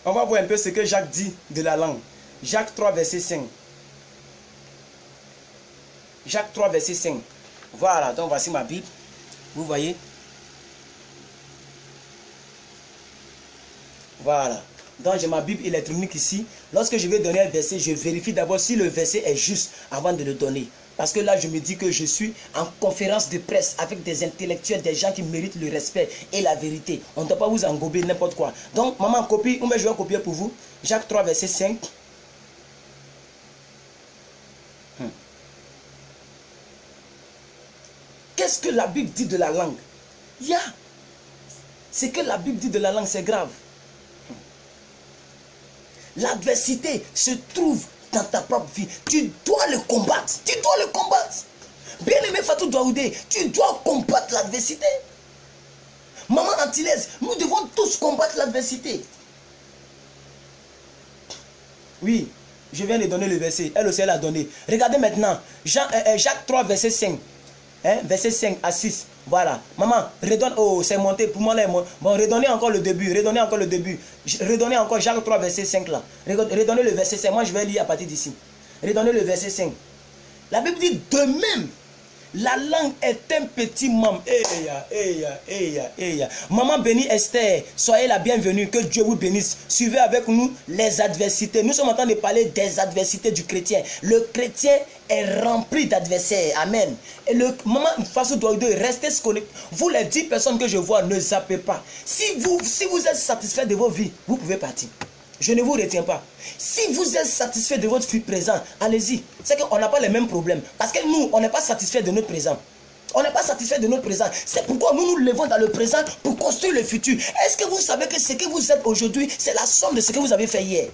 On va voir un peu ce que Jacques dit de la langue. Jacques 3, verset 5. Jacques 3, verset 5. Voilà, donc voici ma Bible. Vous voyez? Voilà. Donc j'ai ma Bible électronique ici. Lorsque je vais donner un verset, je vérifie d'abord si le verset est juste avant de le donner. Parce que là, je me dis que je suis en conférence de presse avec des intellectuels, des gens qui méritent le respect et la vérité. On ne doit pas vous engober n'importe quoi. Donc, maman, copie, ou bien je vais copier pour vous. Jacques 3, verset 5. Qu'est-ce que la Bible dit de la langue? Ce que la Bible dit de la langue, c'est grave. L'adversité se trouve dans ta propre vie. Tu dois le combattre. Tu dois le combattre. Bien-aimé Fatou Daoudé, tu dois combattre l'adversité. Maman Antillaise, nous devons tous combattre l'adversité. Oui, je viens de donner le verset. Elle aussi, elle a donné. Regardez maintenant. Jacques 3, verset 5. Verset 5 à 6. Voilà. Maman, redonne. Oh, c'est monté. Pour moi, là, bon, redonnez encore le début. Redonnez encore le début. Redonnez encore Jacques 3, verset 5 là. Redonnez le verset 5. Moi, je vais lire à partir d'ici. Redonnez le verset 5. La Bible dit de même. La langue est un petit membre. Maman bénie Esther, soyez la bienvenue, que Dieu vous bénisse. Suivez avec nous les adversités. Nous sommes en train de parler des adversités du chrétien. Le chrétien est rempli d'adversaires. Amen. Et le maman Fatou Daoudé, restez connectés. Vous les 10 personnes que je vois, ne zappez pas. Si vous êtes satisfait de vos vies, vous pouvez partir. Je ne vous retiens pas. Si vous êtes satisfait de votre vie présent, allez-y. C'est qu'on n'a pas les mêmes problèmes. Parce que nous, on n'est pas satisfait de notre présent. On n'est pas satisfait de notre présent. C'est pourquoi nous nous levons dans le présent pour construire le futur. Est-ce que vous savez que ce que vous êtes aujourd'hui, c'est la somme de ce que vous avez fait hier?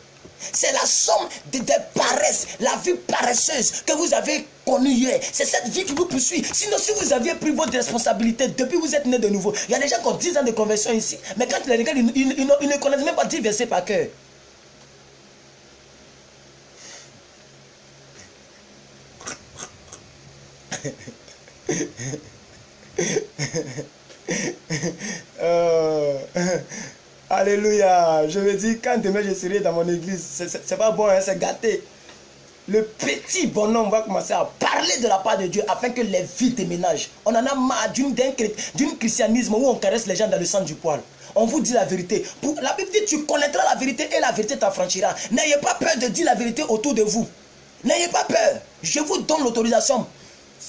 C'est la somme des paresses, la vie paresseuse que vous avez connue hier. C'est cette vie qui vous poursuit. Sinon, si vous aviez pris votre responsabilité depuis que vous êtes né de nouveau, il y a des gens qui ont 10 ans de conversion ici. Mais quand ils les regardent, ils ne connaissent même pas 10 versets par cœur. Alléluia. Je me dis, quand demain je serai dans mon église, c'est pas bon, hein, c'est gâté. Le petit bonhomme va commencer à parler de la part de Dieu afin que les vies déménagent. On en a marre d'un christianisme où on caresse les gens dans le sang du poil. On vous dit la vérité. La Bible dit, tu connaîtras la vérité et la vérité t'affranchira. N'ayez pas peur de dire la vérité autour de vous. N'ayez pas peur. Je vous donne l'autorisation.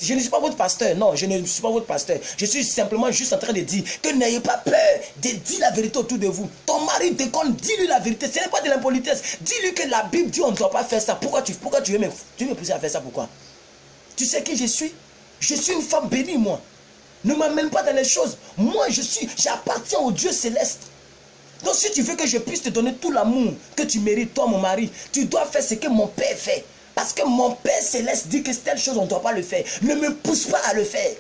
Je ne suis pas votre pasteur. Non, je ne suis pas votre pasteur. Je suis simplement juste en train de dire que n'ayez pas peur de dire la vérité autour de vous. Ton mari déconne, dis-lui la vérité. Ce n'est pas de l'impolitesse. Dis-lui que la Bible dit on ne doit pas faire ça. Pourquoi tu veux me pousser à faire ça? Pourquoi? Tu sais qui je suis? Je suis une femme bénie, moi. Ne m'amène pas dans les choses. Moi, j'appartiens au Dieu céleste. Donc si tu veux que je puisse te donner tout l'amour que tu mérites, toi mon mari, tu dois faire ce que mon père fait. Parce que mon Père Céleste dit que telle chose, on ne doit pas le faire. Ne me pousse pas à le faire.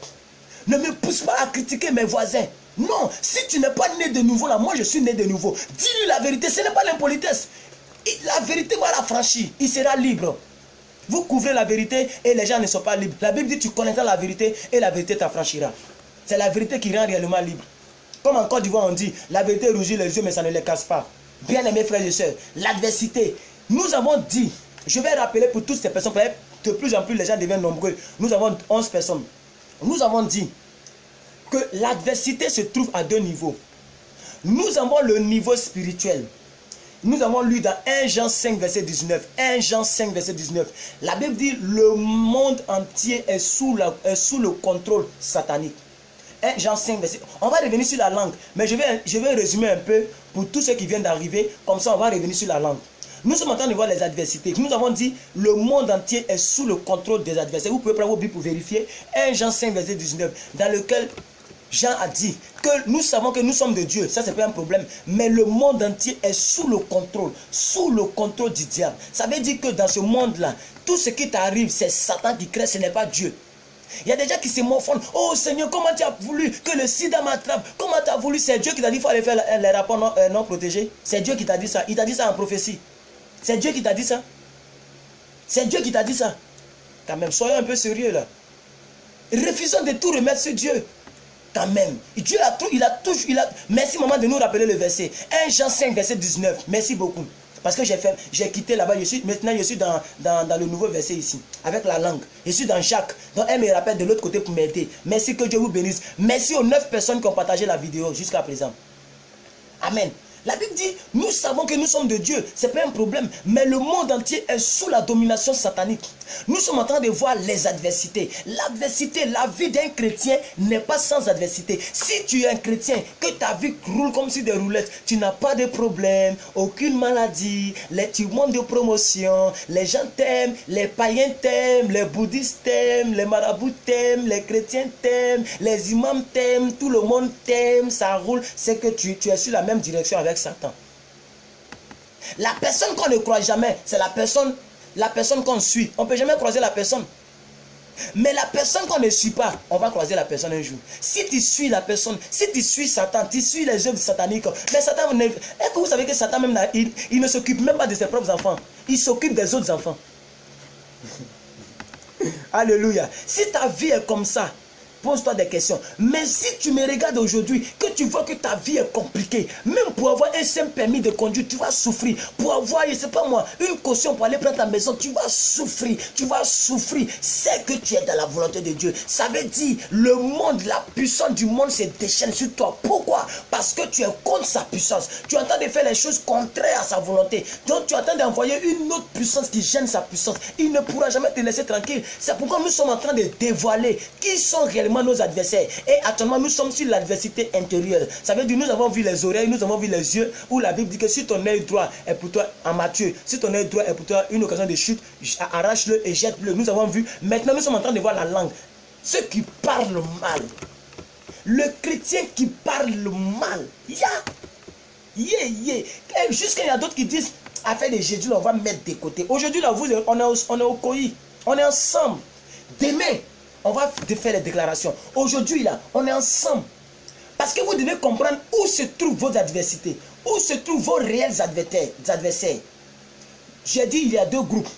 Ne me pousse pas à critiquer mes voisins. Non, si tu n'es pas né de nouveau là, moi je suis né de nouveau. Dis-lui la vérité, ce n'est pas l'impolitesse. La vérité va l'affranchir, il sera libre. Vous couvrez la vérité et les gens ne sont pas libres. La Bible dit tu connaîtras la vérité et la vérité t'affranchira. C'est la vérité qui rend réellement libre. Comme en Côte d'Ivoire on dit, la vérité rougit les yeux mais ça ne les casse pas. Bien aimés frères et sœurs, l'adversité, nous avons dit, je vais rappeler pour toutes ces personnes, de plus en plus les gens deviennent nombreux. Nous avons 11 personnes. Nous avons dit que l'adversité se trouve à deux niveaux. Nous avons le niveau spirituel. Nous avons lu dans 1 Jean 5 verset 19. 1 Jean 5 verset 19. La Bible dit le monde entier est sous le contrôle satanique. 1 Jean 5 verset. On va revenir sur la langue. Mais je vais résumer un peu pour tous ceux qui viennent d'arriver. Comme ça on va revenir sur la langue. Nous sommes en train de voir les adversités. Nous avons dit le monde entier est sous le contrôle des adversaires. Vous pouvez prendre vos Bibles pour vérifier. 1 Jean 5 verset 19. Dans lequel Jean a dit que nous savons que nous sommes de Dieu. Ça c'est pas un problème. Mais le monde entier est sous le contrôle du diable. Ça veut dire que dans ce monde-là, tout ce qui t'arrive, c'est Satan qui crée, ce n'est pas Dieu. Il y a des gens qui se morfondent. Oh Seigneur, comment tu as voulu que le sida m'attrape? Comment tu as voulu? C'est Dieu qui t'a dit qu'il faut aller faire les rapports non protégés. C'est Dieu qui t'a dit ça. Il t'a dit ça en prophétie. C'est Dieu qui t'a dit ça. C'est Dieu qui t'a dit ça. Quand même, soyons un peu sérieux là. Refusons de tout remettre sur Dieu. Quand même. Dieu a tout, Merci maman de nous rappeler le verset. 1 Jean 5 verset 19. Merci beaucoup. Parce que j'ai quitté là-bas. Maintenant je suis dans le nouveau verset ici. Avec la langue. Je suis dans Jacques. Donc elle me rappelle de l'autre côté pour m'aider. Merci, que Dieu vous bénisse. Merci aux 9 personnes qui ont partagé la vidéo jusqu'à présent. Amen. La Bible dit, nous savons que nous sommes de Dieu, ce n'est pas un problème, mais le monde entier est sous la domination satanique. Nous sommes en train de voir les adversités. L'adversité, la vie d'un chrétien n'est pas sans adversité. Si tu es un chrétien, que ta vie roule comme sur des roulettes, tu n'as pas de problème, aucune maladie, tu montes de promotion, les gens t'aiment, les païens t'aiment, les bouddhistes t'aiment, les marabouts t'aiment, les chrétiens t'aiment, les imams t'aiment, tout le monde t'aime, ça roule, c'est que tu es sur la même direction avec Satan. La personne qu'on ne croit jamais, c'est la personne qu'on suit. On ne peut jamais croiser la personne. Mais la personne qu'on ne suit pas, on va croiser la personne un jour. Si tu suis la personne, si tu suis Satan, tu suis les œuvres sataniques. Mais Satan, est-ce que vous savez que Satan même là, il ne s'occupe même pas de ses propres enfants. Il s'occupe des autres enfants. Alléluia. Si ta vie est comme ça, pose-toi des questions. Mais si tu me regardes aujourd'hui, que tu vois que ta vie est compliquée, même pour avoir un simple permis de conduire, tu vas souffrir. Pour avoir, je ne sais pas moi, une caution pour aller prendre ta maison, tu vas souffrir. Tu vas souffrir. C'est que tu es dans la volonté de Dieu. Ça veut dire, le monde, la puissance du monde se déchaîne sur toi. Pourquoi? Parce que tu es contre sa puissance. Tu es en train de faire les choses contraires à sa volonté. Donc tu es en train d'envoyer une autre puissance qui gêne sa puissance. Il ne pourra jamais te laisser tranquille. C'est pourquoi nous sommes en train de dévoiler qui sont réellement nos adversaires. Et actuellement, nous sommes sur l'adversité intérieure. Ça veut dire, nous avons vu les oreilles, nous avons vu les yeux, où la Bible dit que si ton œil droit est pour toi, en Matthieu, si ton œil droit est pour toi une occasion de chute, arrache-le et jette-le. Nous avons vu. Maintenant, nous sommes en train de voir la langue. Ceux qui parlent mal. Le chrétien qui parle mal. Jusqu'à il y a d'autres qui disent, affaire de Jésus, on va mettre de côté. Aujourd'hui, là, on est au COI. On est ensemble. Demain, on va faire les déclarations. Aujourd'hui, là, on est ensemble. Parce que vous devez comprendre où se trouvent vos adversités. Où se trouvent vos réels adversaires. J'ai dit, il y a deux groupes.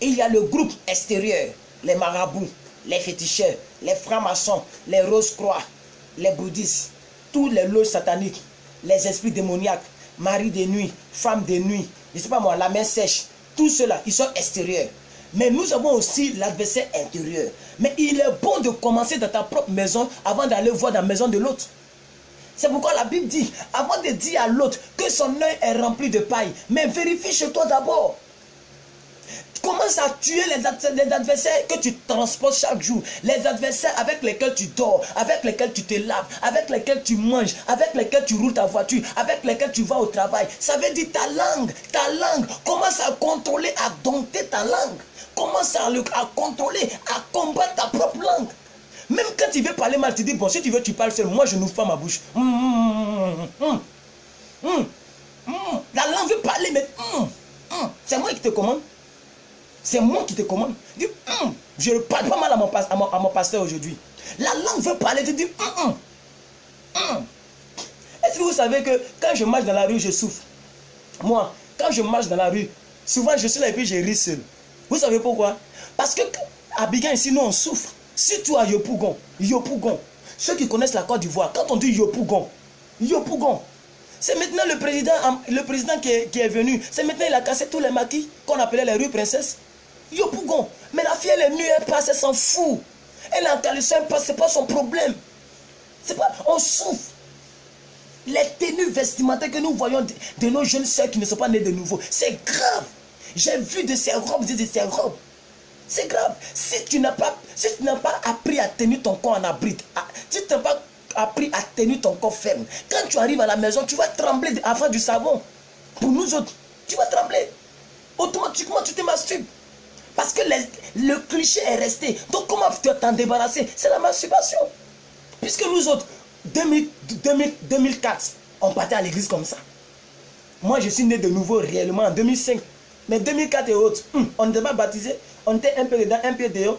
Il y a le groupe extérieur. Les marabouts, les féticheurs, les francs-maçons, les rose-croix, les bouddhistes, tous les loges sataniques, les esprits démoniaques, mari de nuit, femme de nuit, je ne sais pas moi, la main sèche. Tous ceux-là, ils sont extérieurs. Mais nous avons aussi l'adversaire intérieur. Mais il est bon de commencer dans ta propre maison avant d'aller voir dans la maison de l'autre. C'est pourquoi la Bible dit, avant de dire à l'autre que son œil est rempli de paille, mais vérifie chez toi d'abord. Commence à tuer les adversaires que tu transportes chaque jour. Les adversaires avec lesquels tu dors, avec lesquels tu te laves, avec lesquels tu manges, avec lesquels tu roules ta voiture, avec lesquels tu vas au travail. Ça veut dire ta langue. Commence à contrôler, à dompter ta langue. Commence à contrôler, à combattre ta propre langue. Même quand tu veux parler mal, tu dis, bon, si tu veux, tu parles seul. Moi, je n'ouvre pas ma bouche. La langue veut parler, mais c'est moi qui te commande. C'est moi qui te commande. Dis, je ne parle pas mal à mon pasteur aujourd'hui. La langue veut parler, tu dis, Est-ce que vous savez que quand je marche dans la rue, je souffre? Moi, quand je marche dans la rue, souvent je suis là et puis je ris seul. Vous savez pourquoi? Parce que à Abidjan ici, nous on souffre. Surtout à Yopougon. Ceux qui connaissent la Côte d'Ivoire, quand on dit Yopougon, c'est maintenant le président qui est venu. C'est maintenant il a cassé tous les maquis qu'on appelait les rues princesses. Yopougon. Mais la fille, elle est nue, elle passe, elle s'en fout. Elle est en caleçon, elle passe, c'est pas son problème. On souffre. Les tenues vestimentaires que nous voyons de nos jeunes sœurs qui ne sont pas nées de nouveau, c'est grave. J'ai vu de ces robes, c'est grave. Si tu n'as pas appris à tenir ton corps en abri, si tu n'as pas appris à tenir ton corps ferme, quand tu arrives à la maison, tu vas trembler avant du savon. Pour nous autres, tu vas trembler. Automatiquement, tu te masturbes. Parce que le cliché est resté. Donc comment t'en débarrasser? C'est la masturbation. Puisque nous autres, 2004, on partait à l'église comme ça. Moi, je suis né de nouveau réellement en 2005. Mais 2004 et autres, on n'était pas baptisé. On était un peu dedans, un peu dehors.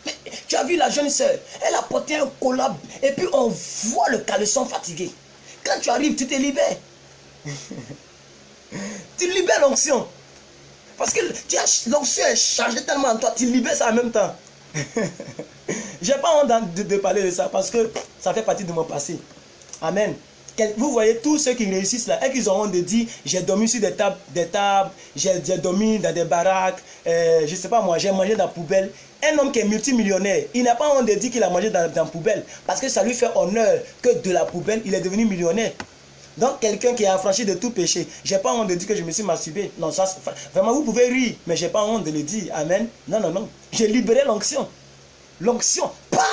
Mais tu as vu la jeune sœur, elle a porté un collab. Et puis on voit le caleçon fatigué. Quand tu arrives, tu te libères. Tu libères l'onction. Parce que l'onction est chargée tellement en toi, tu libères ça en même temps. J'ai pas honte de parler de ça parce que ça fait partie de mon passé. Amen. Vous voyez tous ceux qui réussissent là, et qu'ils ont honte de dire j'ai dormi sur des tables, j'ai dormi dans des baraques, je sais pas moi, j'ai mangé dans la poubelle. Un homme qui est multimillionnaire, il n'a pas honte de dire qu'il a mangé dans la poubelle parce que ça lui fait honneur que de la poubelle, il est devenu millionnaire. Donc quelqu'un qui est affranchi de tout péché, j'ai pas honte de dire que je me suis masturbé. Non, ça, vraiment vous pouvez rire, mais j'ai pas honte de le dire. Amen. Non. J'ai libéré l'onction. L'onction. Pas.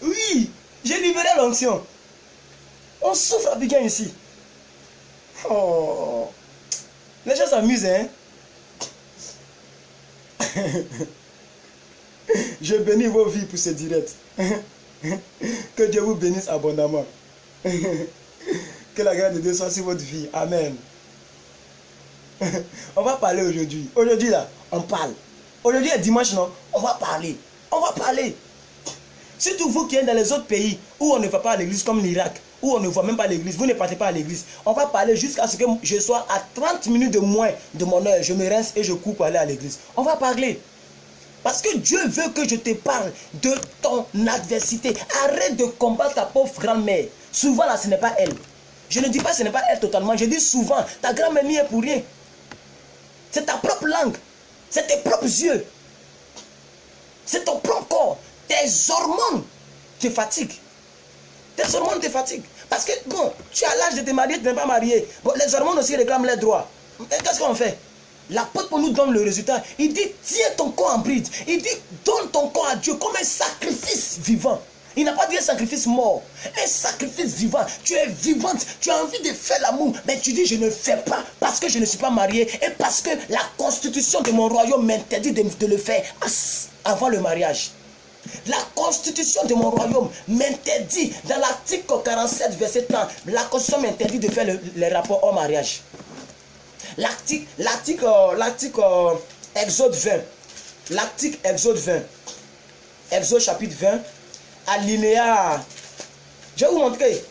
Oui, j'ai libéré l'onction. On souffre à Abidjan ici. Oh. Les gens s'amusent, hein. Je bénis vos vies pour ce direct. Que Dieu vous bénisse abondamment. Que la grâce de Dieu soit sur votre vie. Amen. On va parler aujourd'hui. Aujourd'hui là, on parle. Aujourd'hui est dimanche, non? On va parler. Surtout vous qui êtes dans les autres pays où on ne va pas à l'église comme l'Irak, où on ne voit même pas l'église, vous ne partez pas à l'église. On va parler jusqu'à ce que je sois à 30 minutes de moins de mon heure. Je me rince et je cours pour aller à l'église. On va parler. Parce que Dieu veut que je te parle de ton adversité. Arrête de combattre ta pauvre grand-mère. Souvent là, ce n'est pas elle. Je ne dis pas que ce n'est pas elle totalement. Je dis souvent, ta grand-mère n'y est pour rien. C'est ta propre langue. C'est tes propres yeux. C'est ton propre corps. Tes hormones te fatiguent. Tes hormones te fatiguent. Parce que, bon, tu as l'âge de te marier, tu n'es pas marié. Bon, les hormones aussi réclament les droits. Qu'est-ce qu'on fait? L'apôtre pour nous donne le résultat. Il dit, tiens ton corps en bride. Il dit, donne ton corps à Dieu comme un sacrifice vivant. Il n'a pas dit un sacrifice mort. Un sacrifice vivant. Tu es vivante. Tu as envie de faire l'amour. Mais tu dis, je ne fais pas parce que je ne suis pas marié. Et parce que la constitution de mon royaume m'interdit de le faire avant le mariage. La constitution de mon royaume m'interdit, dans l'article 47, verset 30, la constitution m'interdit de faire les rapports au mariage. L'article Exode 20. L'article Exode 20. Exode chapitre 20. Alinéa. Je vais vous montrer.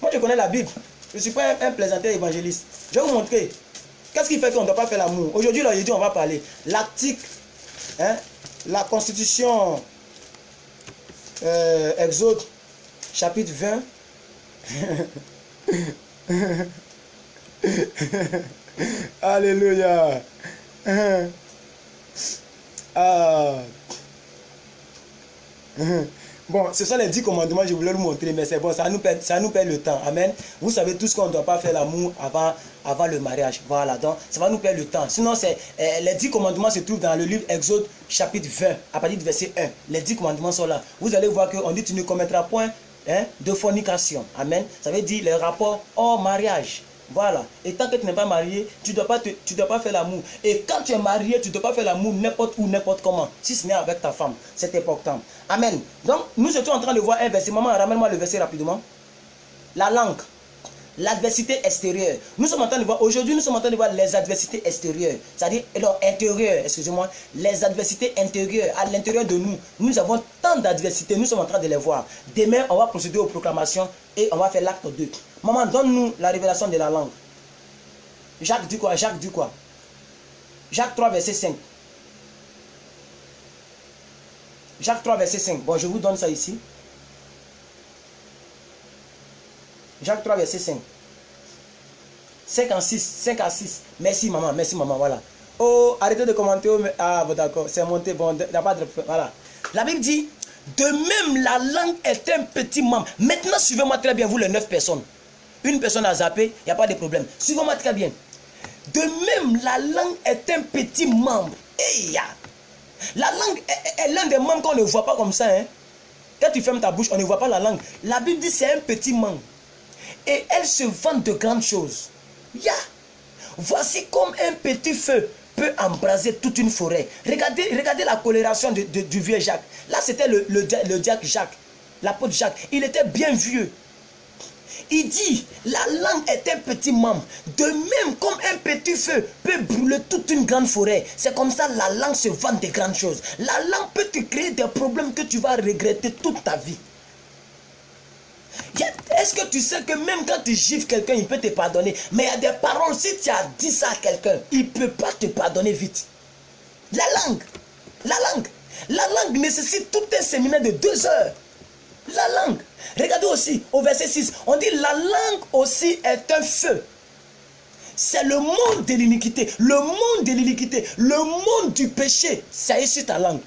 Moi je connais la Bible. Je ne suis pas un plaisanteur évangéliste. Je vais vous montrer. Qu'est-ce qui fait qu'on ne doit pas faire l'amour? Aujourd'hui, là, on va parler. L'article, la constitution, Exode, chapitre 20. Alléluia. Ah. Bon, ce sont les 10 commandements, je voulais vous montrer, mais c'est bon, ça nous perd le temps. Amen. Vous savez tous qu'on ne doit pas faire l'amour avant le mariage. Voilà, donc ça va nous perdre le temps. Sinon, les 10 commandements se trouvent dans le livre Exode, chapitre 20, à partir du verset 1. Les 10 commandements sont là. Vous allez voir qu'on dit tu ne commettras point de fornication. Amen. Ça veut dire les rapports hors mariage. Voilà. Et tant que tu n'es pas marié, tu ne dois pas faire l'amour. Et quand tu es marié, tu ne dois pas faire l'amour n'importe où, n'importe comment. Si ce n'est avec ta femme. C'est important. Amen. Donc, nous sommes en train de voir un verset. Maman, ramène-moi le verset rapidement. La langue. L'adversité extérieure. Nous sommes en train de voir, aujourd'hui, nous sommes en train de voir les adversités extérieures. C'est-à-dire, non, intérieures, excusez-moi. Les adversités intérieures. À l'intérieur de nous, nous avons tant d'adversités. Nous sommes en train de les voir. Demain, on va procéder aux proclamations et on va faire l'acte 2. Maman, donne-nous la révélation de la langue. Jacques dit quoi? Jacques dit quoi? Jacques 3, verset 5. Jacques 3, verset 5. Bon, je vous donne ça ici. Jacques 3, verset 5. 5 à 6. Merci maman, voilà. Oh, arrêtez de commenter. Ah, bon, d'accord, c'est monté. Bon, il n'y a pas de... Voilà. La Bible dit, de même la langue est un petit membre. Maintenant, suivez-moi très bien, vous les 9 personnes. Une personne a zappé, il n'y a pas de problème. Suivez-moi très bien. De même, la langue est un petit membre. Hey, la langue est l'un des membres qu'on ne voit pas comme ça. Hein. Quand tu fermes ta bouche, on ne voit pas la langue. La Bible dit c'est un petit membre. Et elle se vante de grandes choses. Voici comme un petit feu peut embraser toute une forêt. Regardez la coloration du vieux Jacques. Là, c'était le diacre Jacques, l'apôtre Jacques. Il était bien vieux. Il dit, la langue est un petit membre. De même comme un petit feu peut brûler toute une grande forêt. C'est comme ça la langue se vante de grandes choses. La langue peut te créer des problèmes que tu vas regretter toute ta vie. Est-ce que tu sais que même quand tu gifles quelqu'un, il peut te pardonner? Mais il y a des paroles, si tu as dit ça à quelqu'un, il ne peut pas te pardonner vite. La langue nécessite tout un séminaire de 2 heures. La langue. Regardez aussi au verset 6. On dit la langue aussi est un feu. C'est le monde de l'iniquité. Le monde de l'iniquité. Le monde du péché. Ça est sur ta langue.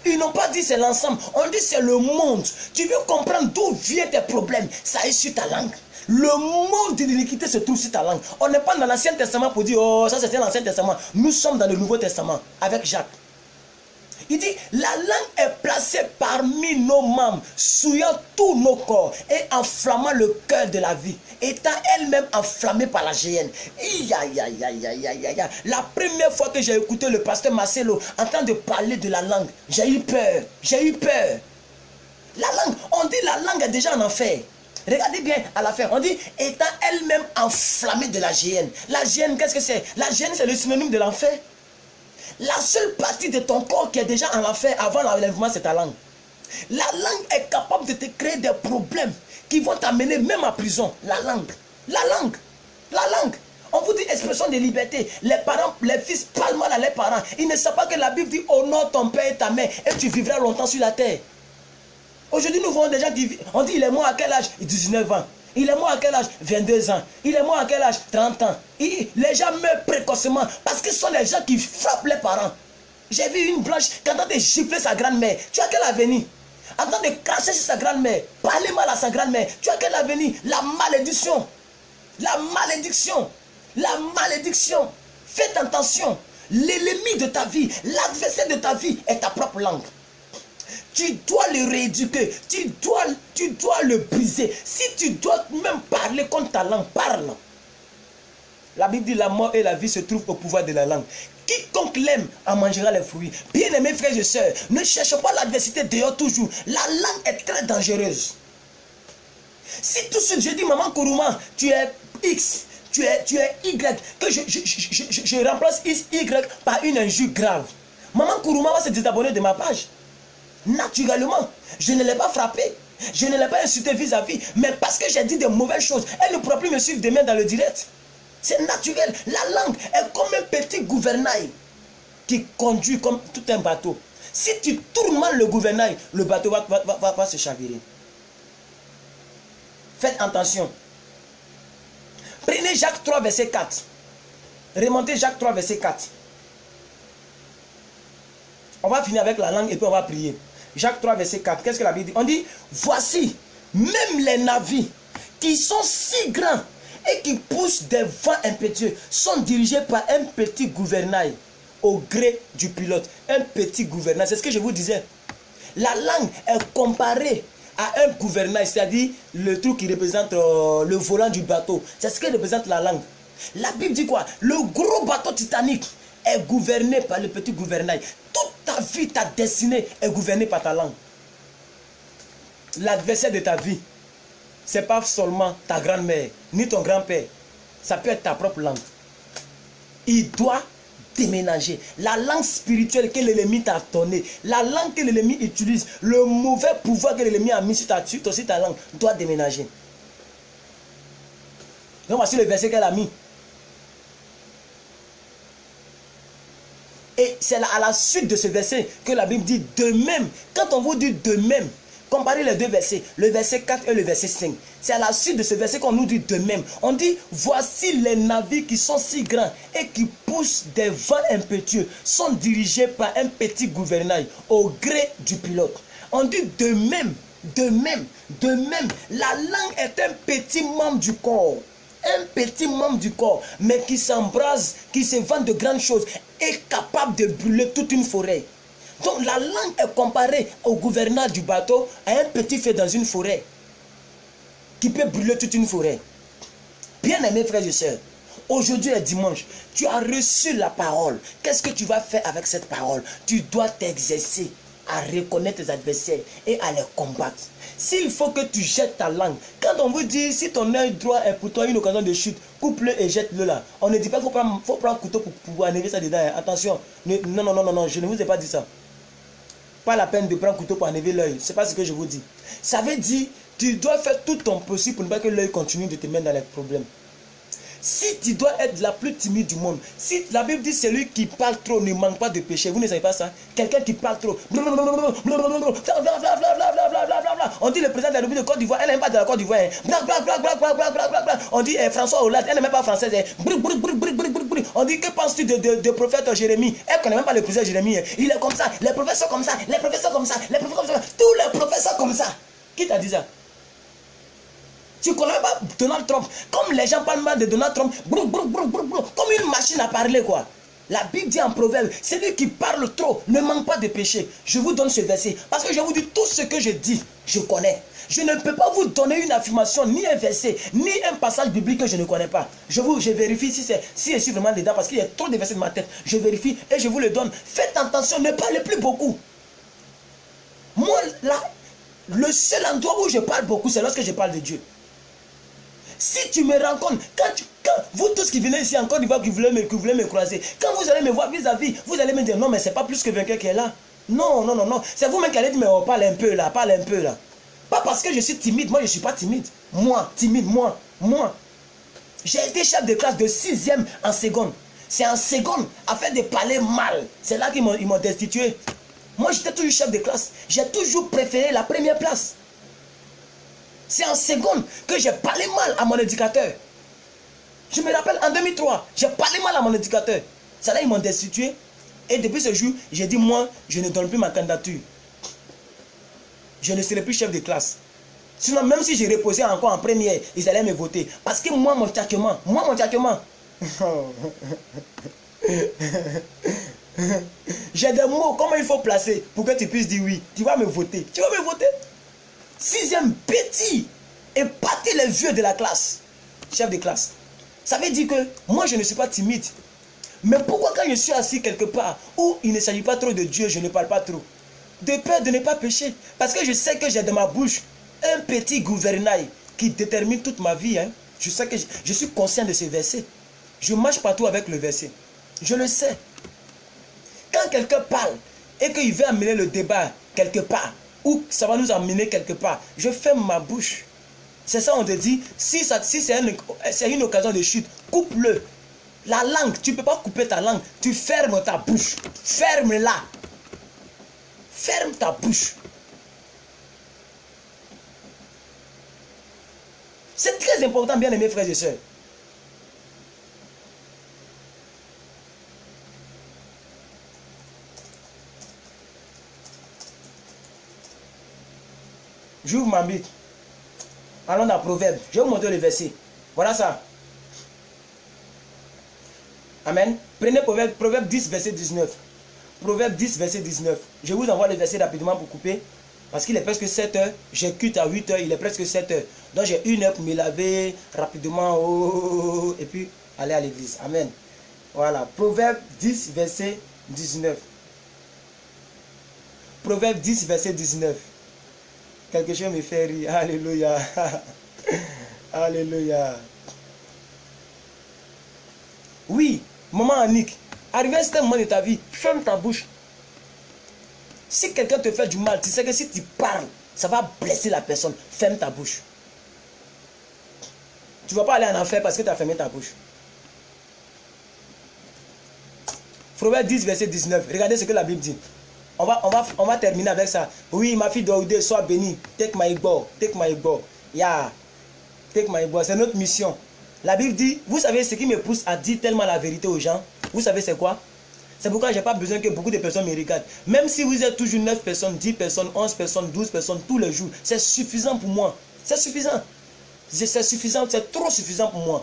Ils n'ont pas dit c'est l'ensemble. On dit c'est le monde. Tu veux comprendre d'où viennent tes problèmes. Ça est sur ta langue. Le monde de l'iniquité se trouve sur ta langue. On n'est pas dans l'Ancien Testament pour dire oh ça c'était l'Ancien Testament. Nous sommes dans le Nouveau Testament avec Jacques. Il dit, la langue est placée parmi nos membres, souillant tous nos corps et enflammant le cœur de la vie, étant elle-même enflammée par la géhenne. La première fois que j'ai écouté le pasteur Marcelo en train de parler de la langue, j'ai eu peur. La langue, on dit la langue est déjà en enfer. Regardez bien à la fin, on dit, étant elle-même enflammée de la géhenne. La géhenne, qu'est-ce que c'est? La géhenne, c'est le synonyme de l'enfer. La seule partie de ton corps qui est déjà en enfer avant l'enlèvement, c'est ta langue. La langue est capable de te créer des problèmes qui vont t'amener même à prison. La langue. On vous dit expression de liberté. Les parents, les fils parlent mal à leurs parents. Ils ne savent pas que la Bible dit honore ton père et ta mère et tu vivras longtemps sur la terre. Aujourd'hui, nous voyons des gens qui... On dit il est mort à quel âge? 19 ans. Il est mort à quel âge? 22 ans. Il est mort à quel âge? 30 ans. Les gens meurent précocement parce que ce sont les gens qui frappent les parents. J'ai vu une blanche qui est en train de gifler sa grand-mère. Tu as quel avenir? En train de cracher sur sa grand-mère. Parler mal à sa grand-mère. Tu as quel avenir? La malédiction. Faites attention. L'ennemi de ta vie, l'adversaire de ta vie est ta propre langue. Tu dois le rééduquer, tu dois le briser. Si tu dois même parler contre ta langue, parle. La Bible dit la mort et la vie se trouvent au pouvoir de la langue. Quiconque l'aime en mangera les fruits. Bien-aimés frères et sœurs, ne cherchez pas l'adversité dehors toujours. La langue est très dangereuse. Si tout de suite je dis maman Kourouma, tu es X, tu es Y, que je remplace Y par une injure grave, maman Kourouma va se désabonner de ma page. Naturellement, je ne l'ai pas frappé, je ne l'ai pas insulté vis-à-vis, mais parce que j'ai dit de mauvaises choses, elle ne pourra plus me suivre demain dans le direct. C'est naturel. La langue est comme un petit gouvernail qui conduit comme tout un bateau. Si tu tournes mal le gouvernail, le bateau va se chavirer. Faites attention. Prenez Jacques 3, verset 4. Remontez Jacques 3, verset 4. On va finir avec la langue et puis on va prier. Jacques 3, verset 4. Qu'est-ce que la Bible dit? On dit, voici, même les navires qui sont si grands et qui poussent des vents impétueux sont dirigés par un petit gouvernail au gré du pilote. Un petit gouvernail, c'est ce que je vous disais. La langue est comparée à un gouvernail, c'est-à-dire le truc qui représente le volant du bateau. C'est ce que représente la langue. La Bible dit quoi? Le gros bateau Titanic est gouverné par le petit gouvernail. Toute ta vie, ta destinée est gouvernée par ta langue. L'adversaire de ta vie, ce n'est pas seulement ta grand-mère, ni ton grand-père. Ça peut être ta propre langue. Il doit déménager. La langue spirituelle que l'ennemi t'a donnée, la langue que l'ennemi utilise, le mauvais pouvoir que l'ennemi a mis sur ta langue, doit déménager. Donc voici le verset qu'elle a mis. Et c'est à la suite de ce verset que la Bible dit de même. Quand on vous dit de même, comparez les deux versets, le verset 4 et le verset 5. C'est à la suite de ce verset qu'on nous dit de même. On dit, voici les navires qui sont si grands et qui poussent des vents impétueux, sont dirigés par un petit gouvernail au gré du pilote. On dit de même, de même, de même. La langue est un petit membre du corps. Un petit membre du corps, mais qui s'embrase, qui se vante de grandes choses, est capable de brûler toute une forêt. Donc la langue est comparée au gouverneur du bateau à un petit feu dans une forêt qui peut brûler toute une forêt. Bien aimés frères et sœurs, aujourd'hui est dimanche, tu as reçu la parole. Qu'est-ce que tu vas faire avec cette parole? Tu dois t'exercer à reconnaître tes adversaires et à les combattre. S'il faut que tu jettes ta langue, quand on vous dit si ton œil droit est pour toi une occasion de chute, coupe-le et jette-le là. On ne dit pas qu'il faut prendre un couteau pour pouvoir enlever ça dedans. Attention, non, je ne vous ai pas dit ça. Pas la peine de prendre un couteau pour enlever l'œil. Ce n'est pas ce que je vous dis. Ça veut dire, tu dois faire tout ton possible pour ne pas que l'œil continue de te mettre dans les problèmes. Si tu dois être la plus timide du monde, si la Bible dit celui qui parle trop ne manque pas de péché, vous ne savez pas ça? Quelqu'un qui parle trop. On dit le président de la République de Côte d'Ivoire, elle n'aime pas de la Côte d'Ivoire. On dit François Hollande, elle n'aime pas française. On dit que penses-tu de prophète Jérémie? Elle ne connaît même pas le prophète Jérémie. Il est comme ça, les prophètes sont comme ça, les prophètes sont comme ça, les prophètes comme ça, tous les prophètes sont comme ça. Qui t'a dit ça? Tu ne connais pas Donald Trump. Comme les gens parlent mal de Donald Trump, comme une machine à parler quoi. La Bible dit en proverbe, celui qui parle trop ne manque pas de péché. Je vous donne ce verset. Parce que je vous dis tout ce que je dis, je connais. Je ne peux pas vous donner une affirmation, ni un verset, ni un passage biblique que je ne connais pas. Je vérifie si je suis vraiment dedans, parce qu'il y a trop de versets dans ma tête. Je vérifie et je vous le donne. Faites attention, ne parlez plus beaucoup. Moi, là, le seul endroit où je parle beaucoup, c'est lorsque je parle de Dieu. Si tu me rencontres, quand vous tous qui venez ici en Côte d'Ivoire, qui voulez me croiser, quand vous allez me voir vis-à-vis, vous allez me dire non, mais c'est pas plus que vainqueur qui est là. Non. C'est vous-même qui allez dire mais oh, parle un peu là. Pas parce que je suis timide, moi je ne suis pas timide. Moi. J'ai été chef de classe de 6e en seconde. C'est en seconde, afin de parler mal. C'est là qu'ils m'ont destitué. Moi j'étais toujours chef de classe. J'ai toujours préféré la première place. C'est en seconde que j'ai parlé mal à mon éducateur. Je me rappelle en 2003, j'ai parlé mal à mon éducateur. C'est là ils m'ont destitué. Et depuis ce jour, j'ai dit moi, je ne donne plus ma candidature. Je ne serai plus chef de classe. Sinon, même si je reposais encore en première, ils allaient me voter. Parce que moi, mon tchakement. J'ai des mots, comment il faut placer pour que tu puisses dire oui. Tu vas me voter. 6e petit et battre les vieux de la classe. Chef de classe. Ça veut dire que moi je ne suis pas timide. Mais pourquoi quand je suis assis quelque part où il ne s'agit pas trop de Dieu, je ne parle pas trop? De peur de ne pas pécher. Parce que je sais que j'ai dans ma bouche un petit gouvernail qui détermine toute ma vie. Hein. Je sais que je suis conscient de ce verset. Je marche partout avec le verset. Je le sais. Quand quelqu'un parle et qu'il veut amener le débat quelque part, ou ça va nous amener quelque part, je ferme ma bouche. C'est ça on te dit, si c'est une occasion de chute, coupe-le. La langue, tu ne peux pas couper ta langue, tu fermes ta bouche. Ferme-la. Ferme ta bouche. C'est très important, bien aimés frères et sœurs. J'ouvre ma Bible. Allons dans Proverbe. Je vais vous montrer le verset. Voilà ça. Amen. Prenez Proverbe 10, verset 19. Proverbe 10, verset 19. Je vous envoie le verset rapidement pour couper. Parce qu'il est presque 7 heures. J'ai quitte à 8 heures. Il est presque 7 heures. Donc j'ai 1 heure pour me laver rapidement. Et puis aller à l'église. Amen. Voilà. Proverbe 10, verset 19. Proverbe 10, verset 19. Quelque chose me fait rire. Alléluia. Alléluia. Oui, maman Annick, arrivé à ce moment de ta vie, ferme ta bouche. Si quelqu'un te fait du mal, tu sais que si tu parles, ça va blesser la personne. Ferme ta bouche. Tu ne vas pas aller en enfer parce que tu as fermé ta bouche. Proverbe 10, verset 19. Regardez ce que la Bible dit. On va terminer avec ça. Oui, ma fille Daoudé, sois bénie. Take my Igbo. Take my Igbo. Yeah. Take my Igbo. C'est notre mission. La Bible dit, vous savez ce qui me pousse à dire tellement la vérité aux gens. Vous savez c'est quoi? C'est pourquoi je n'ai pas besoin que beaucoup de personnes me regardent. Même si vous êtes toujours 9 personnes, 10 personnes, 11 personnes, 12 personnes tous les jours. C'est suffisant pour moi. C'est suffisant. C'est suffisant. C'est trop suffisant pour moi.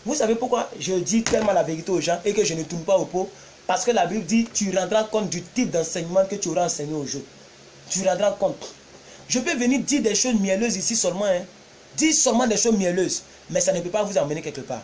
Vous savez pourquoi je dis tellement la vérité aux gens et que je ne tourne pas au pot? Parce que la Bible dit, tu rendras compte du type d'enseignement que tu auras enseigné aux gens. Tu rendras compte. Je peux venir dire des choses mielleuses ici seulement. Hein. Dire seulement des choses mielleuses. Mais ça ne peut pas vous amener quelque part.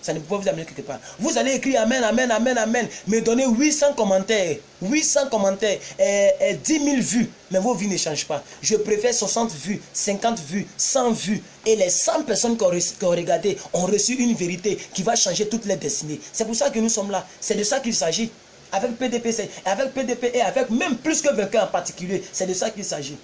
Ça ne peut pas vous amener quelque part. Vous allez écrire Amen, Amen, Amen, Amen. Me donner 800 commentaires. 800 commentaires. 10 000 vues. Mais vos vies ne changent pas. Je préfère 60 vues, 50 vues, 100 vues. Et les 100 personnes qui ont regardé ont reçu une vérité qui va changer toutes les destinées. C'est pour ça que nous sommes là. C'est de ça qu'il s'agit. Avec PDP, et avec même plus que vainqueur en particulier. C'est de ça qu'il s'agit.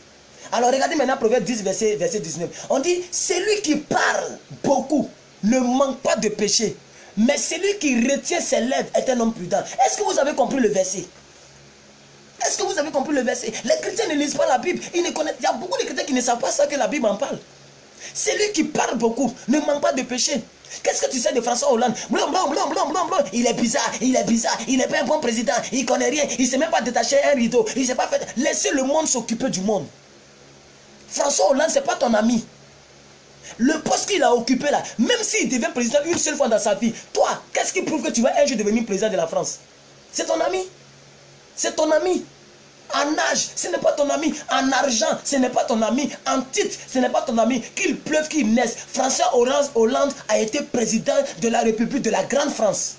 Alors regardez maintenant Proverbe 10, verset 19. On dit, celui qui parle beaucoup ne manque pas de péché. Mais celui qui retient ses lèvres est un homme prudent. Est-ce que vous avez compris le verset? Est-ce que vous avez compris le verset? Les chrétiens ne lisent pas la Bible. Ils ne connaissent, il y a beaucoup de chrétiens qui ne savent pas ça que la Bible en parle. Celui qui parle beaucoup ne manque pas de péché. Qu'est-ce que tu sais de François Hollande? Blanc, blanc, blanc, blanc, blanc, blanc. Il est bizarre, il est bizarre. Il n'est pas un bon président. Il ne connaît rien. Il ne sait même pas détacher un rideau. Il ne sait pas faire. Laissez le monde s'occuper du monde. François Hollande, ce n'est pas ton ami. Le poste qu'il a occupé là, même s'il devient président une seule fois dans sa vie, toi, qu'est-ce qui prouve que tu vas un jour devenir président de la France? C'est ton ami. C'est ton ami. En âge, ce n'est pas ton ami. En argent, ce n'est pas ton ami. En titre, ce n'est pas ton ami. Qu'il pleuve, qu'il naisse. François Hollande a été président de la République de la Grande France.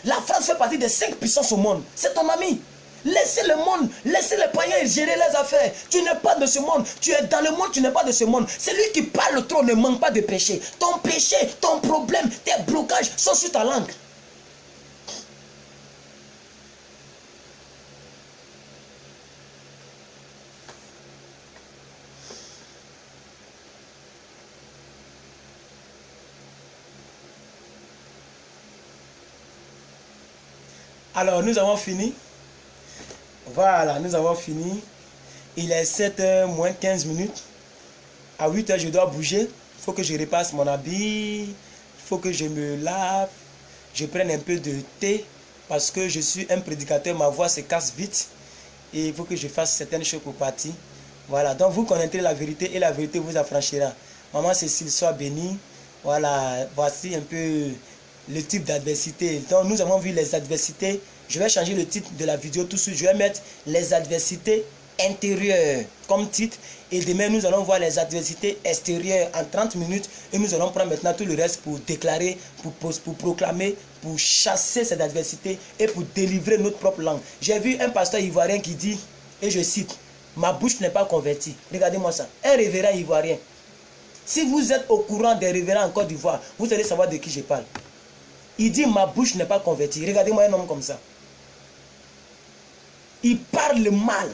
La France fait partie des 5 puissances au monde. C'est ton ami. Laissez le monde, laissez les païens gérer les affaires. Tu n'es pas de ce monde. Tu es dans le monde, tu n'es pas de ce monde. Celui qui parle trop ne manque pas de péché. Ton péché, ton problème, tes blocages sont sur ta langue. Alors, nous avons fini. Voilà, nous avons fini. Il est 7h moins 15 minutes. À 8h, je dois bouger. Il faut que je repasse mon habit. Il faut que je me lave. Je prenne un peu de thé. Parce que je suis un prédicateur. Ma voix se casse vite. Et il faut que je fasse certaines choses pour partir. Voilà, donc vous connaîtrez la vérité et la vérité vous affranchira. Maman Cécile, sois bénie. Voilà, voici un peu le type d'adversité. Donc nous avons vu les adversités. Je vais changer le titre de la vidéo tout de suite. Je vais mettre les adversités intérieures comme titre. Et demain, nous allons voir les adversités extérieures en 30 minutes. Et nous allons prendre maintenant tout le reste pour déclarer, pour proclamer, pour chasser cette adversité et pour délivrer notre propre langue. J'ai vu un pasteur ivoirien qui dit, et je cite, « Ma bouche n'est pas convertie. » Regardez-moi ça. Un révérend ivoirien. Si vous êtes au courant des révérends en Côte d'Ivoire, vous allez savoir de qui je parle. Il dit, ma bouche n'est pas convertie. Regardez-moi un homme comme ça. Il parle mal.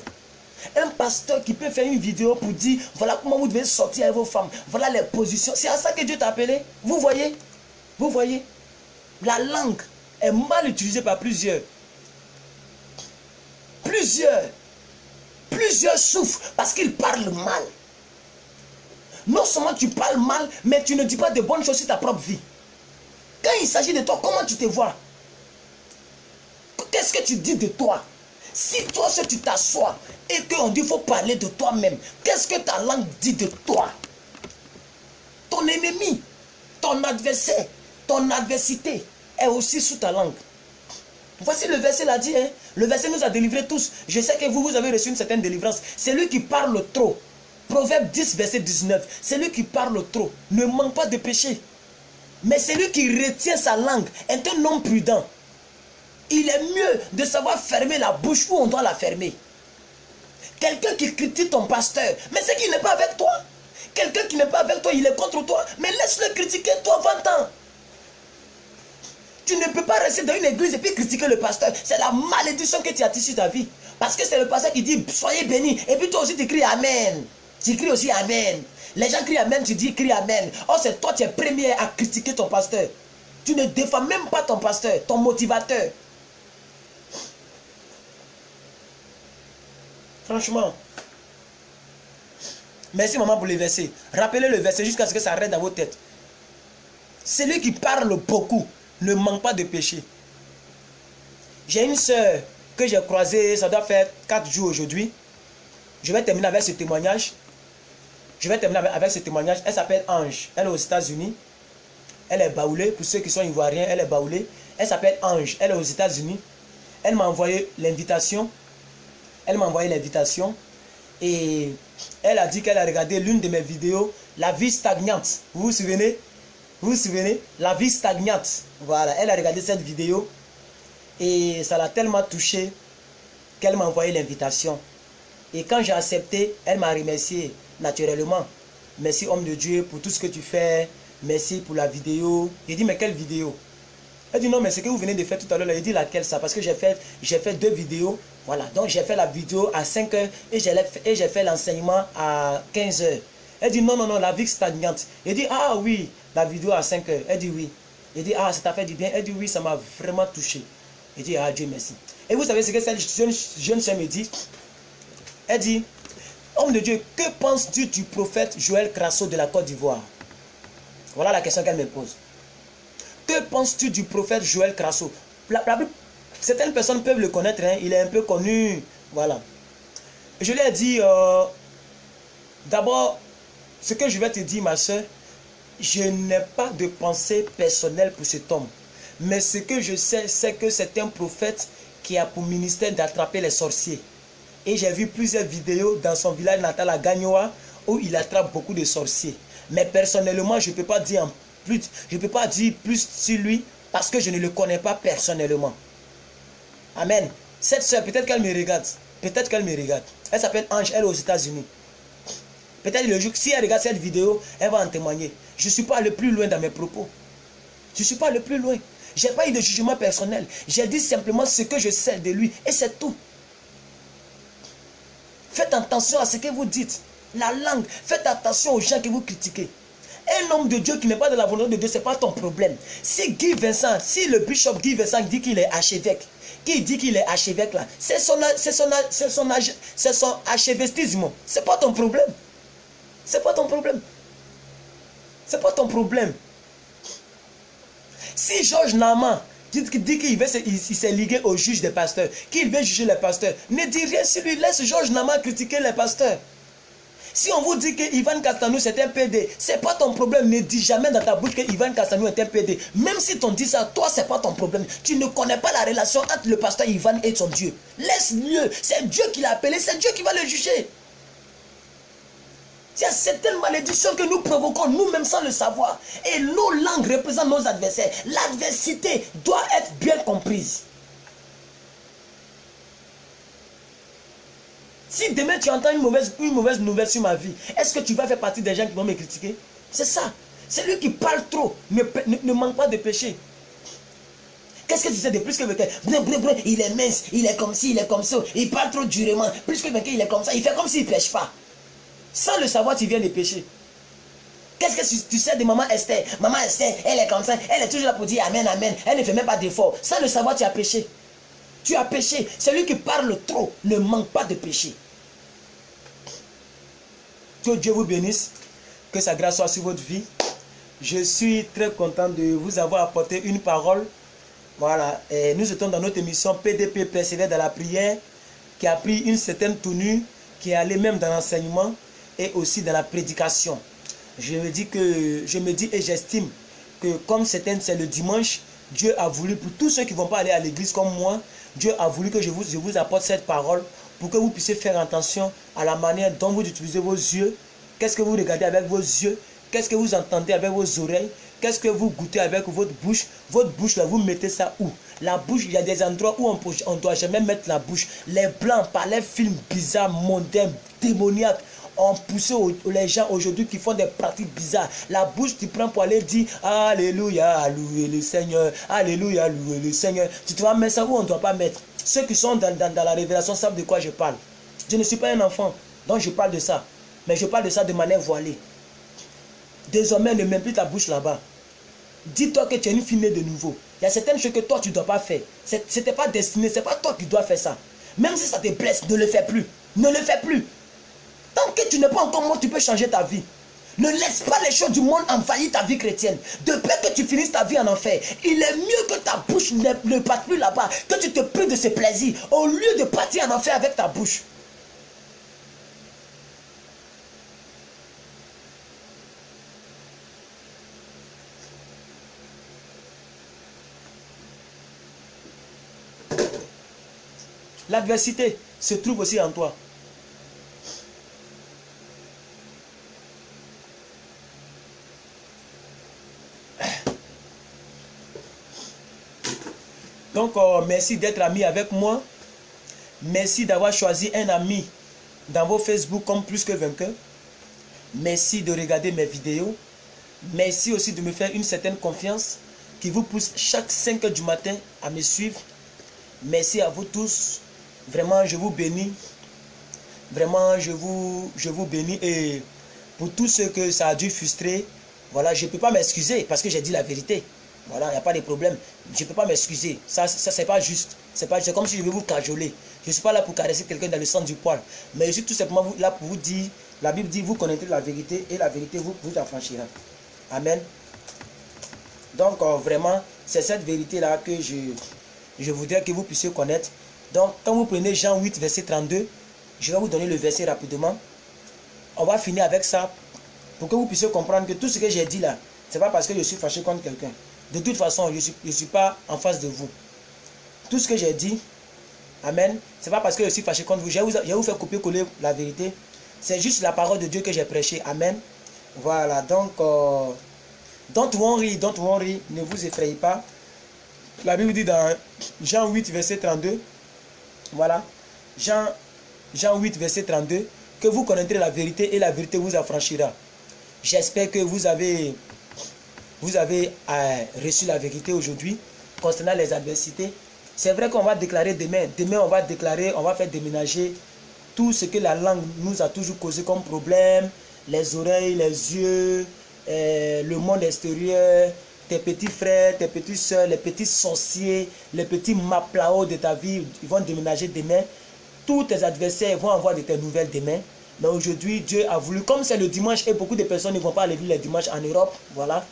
Un pasteur qui peut faire une vidéo pour dire, voilà comment vous devez sortir avec vos femmes. Voilà les positions. C'est à ça que Dieu t'a appelé. Vous voyez? Vous voyez? La langue est mal utilisée par plusieurs. Plusieurs souffrent parce qu'ils parlent mal. Non seulement tu parles mal, mais tu ne dis pas de bonnes choses sur ta propre vie. Quand il s'agit de toi, comment tu te vois? Qu'est-ce que tu dis de toi? Si toi, si tu t'assois et qu'on dit qu'il faut parler de toi-même, qu'est-ce que ta langue dit de toi? Ton ennemi, ton adversaire, ton adversité est aussi sous ta langue. Voici le verset l'a dit. Hein? Le verset nous a délivrés tous. Je sais que vous avez reçu une certaine délivrance. C'est lui qui parle trop. Proverbe 10, verset 19. C'est lui qui parle trop. Ne manque pas de péché. Mais c'est lui qui retient sa langue est un homme prudent. Il est mieux de savoir fermer la bouche où on doit la fermer. Quelqu'un qui critique ton pasteur, mais c'est qu'il n'est pas avec toi. Quelqu'un qui n'est pas avec toi, il est contre toi. Mais laisse-le critiquer, toi, 20 ans. Tu ne peux pas rester dans une église et puis critiquer le pasteur. C'est la malédiction que tu as sur ta vie. Parce que c'est le pasteur qui dit, soyez bénis. Et puis toi aussi, tu cries Amen. Tu cries aussi Amen. Les gens crient Amen, tu dis crie Amen. Oh, c'est toi, tu es premier à critiquer ton pasteur. Tu ne défends même pas ton pasteur, ton motivateur. Franchement. Merci maman pour les versets. Rappelez le verset jusqu'à ce que ça reste dans vos têtes. Celui qui parle beaucoup ne manque pas de péché. J'ai une soeur que j'ai croisée, ça doit faire 4 jours aujourd'hui. Je vais terminer avec ce témoignage. Elle s'appelle Ange. Elle est aux États-Unis. Elle est baoulée. Pour ceux qui sont ivoiriens, elle est baoulée. Elle s'appelle Ange. Elle est aux États-Unis. Elle m'a envoyé l'invitation. Et elle a dit qu'elle a regardé l'une de mes vidéos, La vie stagnante. Vous vous souvenez? La vie stagnante. Voilà, elle a regardé cette vidéo. Et ça l'a tellement touchée qu'elle m'a envoyé l'invitation. Et quand j'ai accepté, elle m'a remercié naturellement. Merci homme de Dieu pour tout ce que tu fais. Merci pour la vidéo. J'ai dit mais quelle vidéo? Elle dit non mais ce que vous venez de faire tout à l'heure. Elle dit laquelle ça? Parce que j'ai fait 2 vidéos. Voilà, donc j'ai fait la vidéo à 5 h et j'ai fait l'enseignement à 15 h. Elle dit non, la vie stagnante. Elle dit ah oui, la vidéo à 5 h. Elle dit oui. Elle dit ah ça t'a fait du bien. Elle dit oui, ça m'a vraiment touché. Elle dit ah Dieu merci. Et vous savez ce que cette jeune soeur me dit? Elle dit homme de Dieu, que penses-tu du prophète Joël Crasso de la Côte d'Ivoire? Voilà la question qu'elle me pose. Que penses-tu du prophète Joël Crasso? Certaines personnes peuvent le connaître, hein, il est un peu connu. Voilà. Je lui ai dit, d'abord, ce que je vais te dire, ma soeur, je n'ai pas de pensée personnelle pour cet homme. Mais ce que je sais, c'est que c'est un prophète qui a pour ministère d'attraper les sorciers. Et j'ai vu plusieurs vidéos dans son village natal à Gagnoa où il attrape beaucoup de sorciers. Mais personnellement, je ne peux pas dire plus sur lui parce que je ne le connais pas personnellement. Amen. Cette soeur, peut-être qu'elle me regarde. Elle s'appelle Ange, elle est aux États-Unis. Peut-être le jour, si elle regarde cette vidéo, elle va en témoigner. Je ne suis pas allé plus loin dans mes propos. Je ne suis pas allé plus loin. Je n'ai pas eu de jugement personnel. J'ai dit simplement ce que je sais de lui. Et c'est tout. Faites attention à ce que vous dites. La langue. Faites attention aux gens que vous critiquez. Un homme de Dieu qui n'est pas de la volonté de Dieu, ce n'est pas ton problème. Si Guy Vincent, si le bishop Guy Vincent dit qu'il est archevêque, qui dit qu'il est archevêque là, c'est son archevêtisme. Ce n'est pas ton problème. C'est pas ton problème. C'est pas ton problème. Si Georges Naman dit qu'il s'est ligué au juge des pasteurs, qu'il veut juger les pasteurs, ne dis rien sur lui, laisse Georges Naman critiquer les pasteurs. Si on vous dit que Ivan Castanou c'est un PD, c'est pas ton problème. Ne dis jamais dans ta bouche que Ivan Castanou est un PD. Même si t'on dit ça, toi c'est pas ton problème. Tu ne connais pas la relation entre le pasteur Ivan et son Dieu. Laisse-le. C'est Dieu qui l'a appelé, c'est Dieu qui va le juger. Il y a certaines malédictions que nous provoquons nous-mêmes sans le savoir. Et nos langues représentent nos adversaires. L'adversité doit être bien comprise. Si demain tu entends une mauvaise nouvelle sur ma vie, est-ce que tu vas faire partie des gens qui vont me critiquer? C'est ça. C'est lui qui parle trop. Ne manque pas de péché. Qu'est-ce que tu sais de plus que quelqu'un? Il est mince, il est comme ci, il est comme ça. Il parle trop durement. Plus que quelqu'un, il est comme ça. Il fait comme s'il ne pêche pas. Sans le savoir, tu viens de pécher. Qu'est-ce que tu sais de maman Esther? Maman Esther, elle est comme ça. Elle est toujours là pour dire Amen, Amen. Elle ne fait même pas d'effort. Sans le savoir, tu as péché. Tu as péché. Celui qui parle trop ne manque pas de péché. Que Dieu vous bénisse. Que sa grâce soit sur votre vie. Je suis très content de vous avoir apporté une parole. Voilà. Et nous étions dans notre émission PDP, persévère dans la prière. qui a pris une certaine tenue, qui est allé même dans l'enseignement et aussi dans la prédication. Je me dis et j'estime que comme c'est le dimanche, Dieu a voulu, pour tous ceux qui ne vont pas aller à l'église comme moi, Dieu a voulu que je vous apporte cette parole pour que vous puissiez faire attention à la manière dont vous utilisez vos yeux. Qu'est-ce que vous regardez avec vos yeux? Qu'est-ce que vous entendez avec vos oreilles? Qu'est-ce que vous goûtez avec votre bouche? Votre bouche, là, vous mettez ça où? La bouche, il y a des endroits où on ne doit jamais mettre la bouche. Les blancs, par les films bizarres, mondains, démoniaques, ont poussé les gens aujourd'hui qui font des pratiques bizarres. La bouche, tu prends pour aller dire Alléluia, louer le Seigneur. Alléluia, louer le Seigneur. Tu dois mettre ça où on ne doit pas mettre. Ceux qui sont dans la révélation savent de quoi je parle. Je ne suis pas un enfant, donc je parle de ça. Mais je parle de ça de manière voilée. Désormais, ne mets plus ta bouche là-bas. Dis-toi que tu es une fille née de nouveau. Il y a certaines choses que toi, tu ne dois pas faire. Ce n'était pas destiné, ce n'est pas toi qui dois faire ça. Même si ça te blesse, ne le fais plus. Ne le fais plus. Tant que tu n'es pas encore mort, tu peux changer ta vie. Ne laisse pas les choses du monde envahir ta vie chrétienne. De peur que tu finisses ta vie en enfer. Il est mieux que ta bouche ne parte plus là-bas, que tu te prives de ce plaisir, au lieu de partir en enfer avec ta bouche. L'adversité se trouve aussi en toi. Donc, merci d'être ami avec moi. Merci d'avoir choisi un ami dans vos Facebook comme Plus que Vainqueur. Merci de regarder mes vidéos. Merci aussi de me faire une certaine confiance qui vous pousse chaque 5 heures du matin à me suivre. Merci à vous tous. Vraiment, je vous bénis. Vraiment, je vous bénis. Et pour tous ceux que ça a dû frustrer, voilà, je ne peux pas m'excuser parce que j'ai dit la vérité. Voilà, il n'y a pas de problème. Je ne peux pas m'excuser. Ça c'est pas juste. C'est comme si je vais vous cajoler. Je ne suis pas là pour caresser quelqu'un dans le sens du poil. Mais je suis tout simplement là pour vous dire, la Bible dit, vous connaîtrez la vérité et la vérité vous affranchira. Amen. Donc, vraiment, c'est cette vérité-là que je voudrais que vous puissiez connaître. Donc, quand vous prenez Jean 8, verset 32, je vais vous donner le verset rapidement. On va finir avec ça pour que vous puissiez comprendre que tout ce que j'ai dit là, ce n'est pas parce que je suis fâché contre quelqu'un. De toute façon, je ne suis pas en face de vous. Tout ce que j'ai dit, amen, ce n'est pas parce que je suis fâché contre vous. Je vais vous faire copier-coller la vérité. C'est juste la parole de Dieu que j'ai prêchée. Amen. Voilà, donc, don't worry, ne vous effrayez pas. La Bible dit dans Jean 8, verset 32, voilà, Jean 8, verset 32, que vous connaîtrez la vérité et la vérité vous affranchira. J'espère que vous avez reçu la vérité aujourd'hui concernant les adversités. C'est vrai qu'on va déclarer demain. Demain, on va faire déménager tout ce que la langue nous a toujours causé comme problème. Les oreilles, les yeux, le monde extérieur, tes petits frères, tes petites soeurs, les petits sorciers, les petits maplao de ta vie, ils vont déménager demain. Tous tes adversaires vont avoir de tes nouvelles demain. Mais aujourd'hui, Dieu a voulu, comme c'est le dimanche et beaucoup de personnes ne vont pas aller vivre les dimanches en Europe, voilà.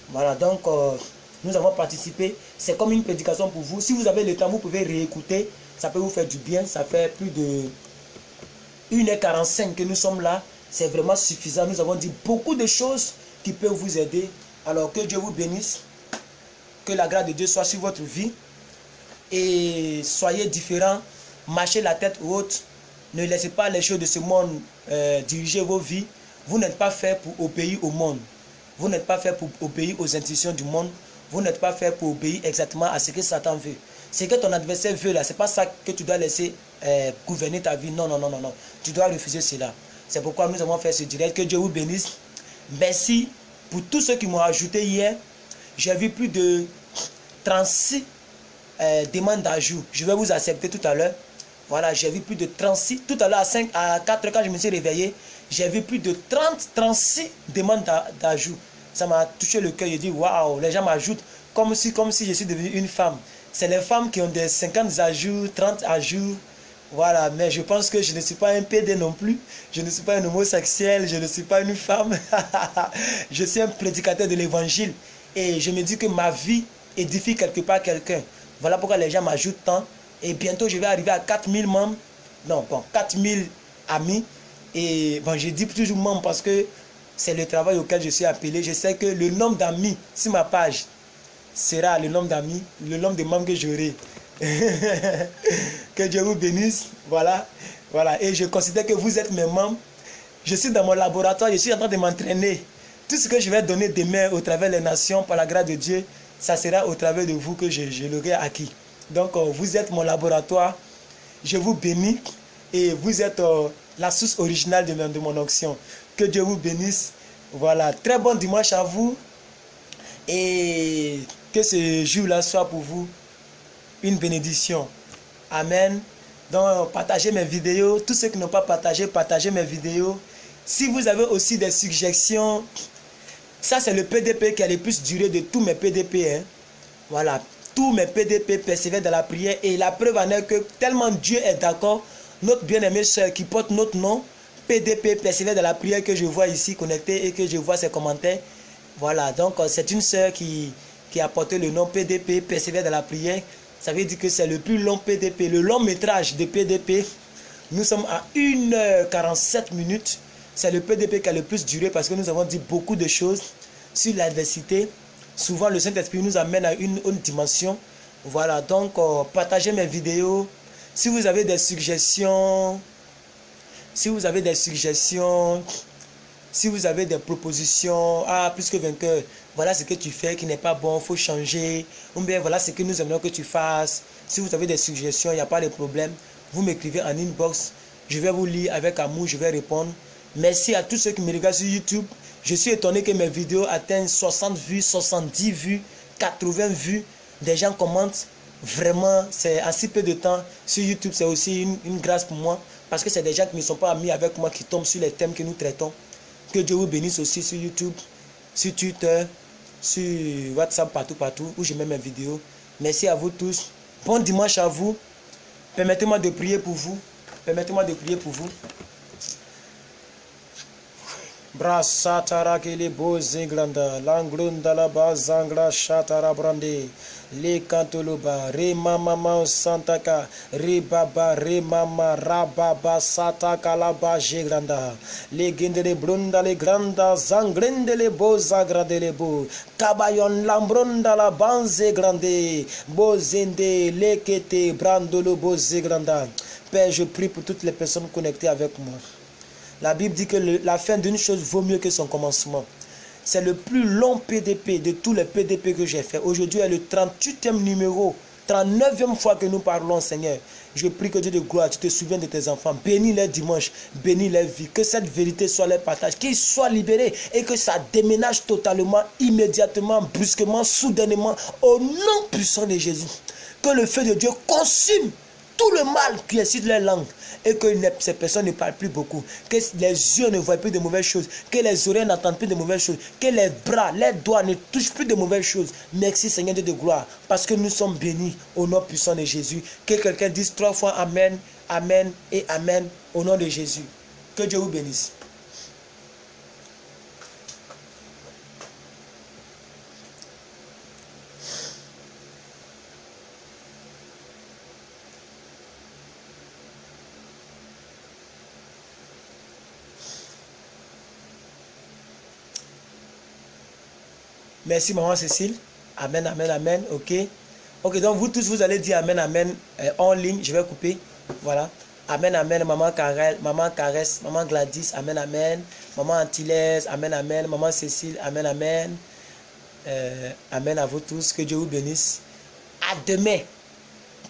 Voilà, donc nous avons participé. C'est comme une prédication pour vous. Si vous avez le temps, vous pouvez réécouter. Ça peut vous faire du bien. Ça fait plus de 1h45 que nous sommes là. C'est vraiment suffisant. Nous avons dit beaucoup de choses qui peuvent vous aider. Alors que Dieu vous bénisse. Que la grâce de Dieu soit sur votre vie. Et soyez différents. Marchez la tête haute. Ne laissez pas les choses de ce monde diriger vos vies. Vous n'êtes pas fait pour obéir au monde. Vous n'êtes pas fait pour obéir aux institutions du monde. Vous n'êtes pas fait pour obéir exactement à ce que Satan veut. Ce que ton adversaire veut là, ce n'est pas ça que tu dois laisser gouverner ta vie. Non, non, non, non, non. Tu dois refuser cela. C'est pourquoi nous avons fait ce direct. Que Dieu vous bénisse. Merci pour tous ceux qui m'ont ajouté hier. J'ai vu plus de 36 demandes d'ajout. Je vais vous accepter tout à l'heure. Voilà, j'ai vu plus de 36. Tout à l'heure, à 4 heures, quand je me suis réveillé, j'ai vu plus de 36 demandes d'ajout. Ça m'a touché le cœur. Je dis, waouh, les gens m'ajoutent comme si je suis devenue une femme. C'est les femmes qui ont des 50 ajouts, 30 ajouts. Voilà, mais je pense que je ne suis pas un PD non plus. Je ne suis pas un homosexuel, je ne suis pas une femme. Je suis un prédicateur de l'évangile. Et je me dis que ma vie édifie quelque part quelqu'un. Voilà pourquoi les gens m'ajoutent tant. Et bientôt, je vais arriver à 4000 membres. non, bon, 4000 amis. Et bon, je dis toujours membres parce que c'est le travail auquel je suis appelé. Je sais que le nombre d'amis sur ma page sera le nombre d'amis, le nombre de membres que j'aurai. Que Dieu vous bénisse. Voilà. Voilà. Et je considère que vous êtes mes membres. Je suis dans mon laboratoire, je suis en train de m'entraîner. Tout ce que je vais donner demain au travers des nations, par la grâce de Dieu, ça sera au travers de vous que je l'aurai acquis. Donc, vous êtes mon laboratoire. Je vous bénis. Et vous êtes la source originale de mon onction. Que Dieu vous bénisse. Voilà. Très bon dimanche à vous. Et que ce jour-là soit pour vous une bénédiction. Amen. Donc, partagez mes vidéos. Tous ceux qui n'ont pas partagé, partagez mes vidéos. Si vous avez aussi des suggestions, ça c'est le PDP qui a le plus duré de tous mes PDP. Hein. Voilà. Tous mes PDP persévèrent dans la prière. Et la preuve en est que tellement Dieu est d'accord, notre bien-aimée soeur qui porte notre nom, PDP persévère dans la prière, que je vois ici connectée et que je vois ses commentaires. Voilà. Donc, c'est une soeur qui a porté le nom PDP, persévère dans la prière. Ça veut dire que c'est le plus long PDP, le long métrage de PDP. Nous sommes à 1h47 minutes. C'est le PDP qui a le plus duré parce que nous avons dit beaucoup de choses sur l'adversité. Souvent, le Saint-Esprit nous amène à une dimension. Voilà, donc partagez mes vidéos. Si vous avez des suggestions, si vous avez des propositions, plus que vainqueur, voilà ce que tu fais qui n'est pas bon, il faut changer. Ou bien voilà ce que nous aimerions que tu fasses. Si vous avez des suggestions, il n'y a pas de problème. Vous m'écrivez en inbox. Je vais vous lire avec amour, je vais répondre. Merci à tous ceux qui me regardent sur YouTube. Je suis étonné que mes vidéos atteignent 60 vues, 70 vues, 80 vues. Des gens commentent. Vraiment, c'est en si peu de temps. Sur YouTube, c'est aussi une grâce pour moi. Parce que c'est des gens qui ne sont pas amis avec moi qui tombent sur les thèmes que nous traitons. Que Dieu vous bénisse aussi sur YouTube, sur Twitter, sur WhatsApp, partout où je mets mes vidéos. Merci à vous tous. Bon dimanche à vous. Permettez-moi de prier pour vous. Permettez-moi de prier pour vous. Brasatara kele boze glanda, langlunda la bazangla shatara brande, le kantoloba, re mama santaka, re baba, re mama, rababa sataka la baje glanda, le gendele brunda le granda, zanglende le boza grade le bo, kabayon lambronda la banze grande, bozende lekete brandolo boze glanda. Père, je prie pour toutes les personnes connectées avec moi. La Bible dit que la fin d'une chose vaut mieux que son commencement. C'est le plus long PDP de tous les PDP que j'ai fait. Aujourd'hui est le 38e numéro, 39e fois que nous parlons, Seigneur. Je prie que Dieu de gloire, tu te souviens de tes enfants. Bénis les dimanches, bénis les vies. Que cette vérité soit leur partage, qu'ils soient libérés et que ça déménage totalement, immédiatement, brusquement, soudainement, au nom puissant de Jésus. Que le feu de Dieu consume tout le mal qui est sur les langues et que ces personnes ne parlent plus beaucoup, que les yeux ne voient plus de mauvaises choses, que les oreilles n'entendent plus de mauvaises choses, que les bras, les doigts ne touchent plus de mauvaises choses. Merci Seigneur Dieu de gloire, parce que nous sommes bénis au nom puissant de Jésus. Que quelqu'un dise 3 fois Amen, Amen et Amen au nom de Jésus. Que Dieu vous bénisse. Merci maman Cécile. Amen, amen, amen. Ok. Ok, donc vous tous, vous allez dire amen, amen en ligne. Je vais couper. Voilà. Amen, amen. Maman Karel, maman Caresse, maman Gladys. Amen, amen. Maman Antillaise. Amen, amen. Maman Cécile. Amen, amen. Amen à vous tous. Que Dieu vous bénisse. À demain.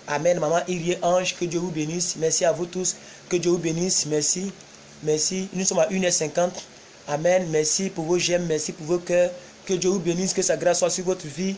Amen. Maman Irie Ange. Que Dieu vous bénisse. Merci à vous tous. Que Dieu vous bénisse. Merci. Merci. Nous sommes à 1h50. Amen. Merci pour vos j'aime. Merci pour vos cœurs. Que Dieu vous bénisse, que sa grâce soit sur votre vie.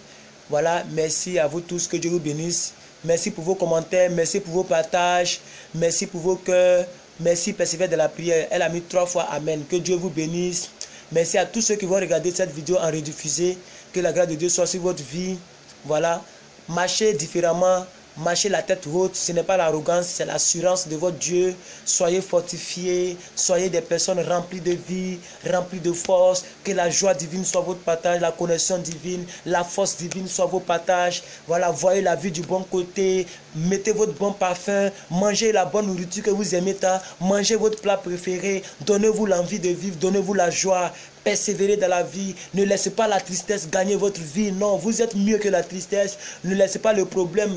Voilà, merci à vous tous, que Dieu vous bénisse. Merci pour vos commentaires, merci pour vos partages, merci pour vos cœurs. Merci, persévère de la prière. Elle a mis 3 fois Amen. Que Dieu vous bénisse. Merci à tous ceux qui vont regarder cette vidéo en rediffusée. Que la grâce de Dieu soit sur votre vie. Voilà, marchez différemment, Marchez la tête haute, ce n'est pas l'arrogance, c'est l'assurance de votre Dieu. Soyez fortifiés, soyez des personnes remplies de vie, remplies de force. Que la joie divine soit votre partage, la connexion divine, la force divine soit vos partages. Voilà, voyez la vie du bon côté, mettez votre bon parfum, mangez la bonne nourriture que vous aimez tant, mangez votre plat préféré, donnez-vous l'envie de vivre, donnez-vous la joie. Persévérez dans la vie. Ne laissez pas la tristesse gagner votre vie. Non, vous êtes mieux que la tristesse. Ne laissez pas le problème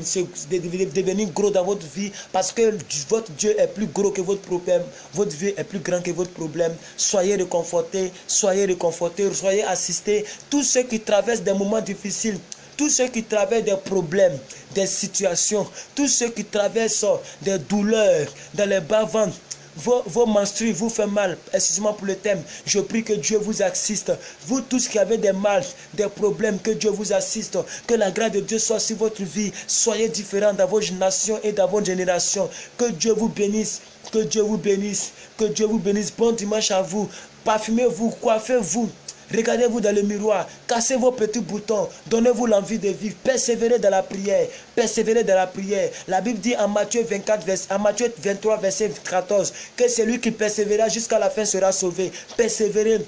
devenir gros dans votre vie. Parce que votre Dieu est plus gros que votre problème. Votre vie est plus grand que votre problème. Soyez réconfortés. Soyez réconfortés. Soyez assistés. Tous ceux qui traversent des moments difficiles. Tous ceux qui traversent des problèmes, des situations. Tous ceux qui traversent des douleurs dans les bas-ventres. Vos menstrues vous font mal, excusez-moi pour le thème, je prie que Dieu vous assiste. Vous tous qui avez des mal, des problèmes, que Dieu vous assiste, que la grâce de Dieu soit sur votre vie, soyez différents dans vos nations et dans vos générations, que Dieu vous bénisse, que Dieu vous bénisse, que Dieu vous bénisse. Bon dimanche à vous, parfumez-vous, coiffez-vous. Regardez-vous dans le miroir, cassez vos petits boutons, donnez-vous l'envie de vivre, persévérez dans la prière, persévérez dans la prière. La Bible dit en Matthieu 23, verset 14, que celui qui persévérera jusqu'à la fin sera sauvé. Persévérez.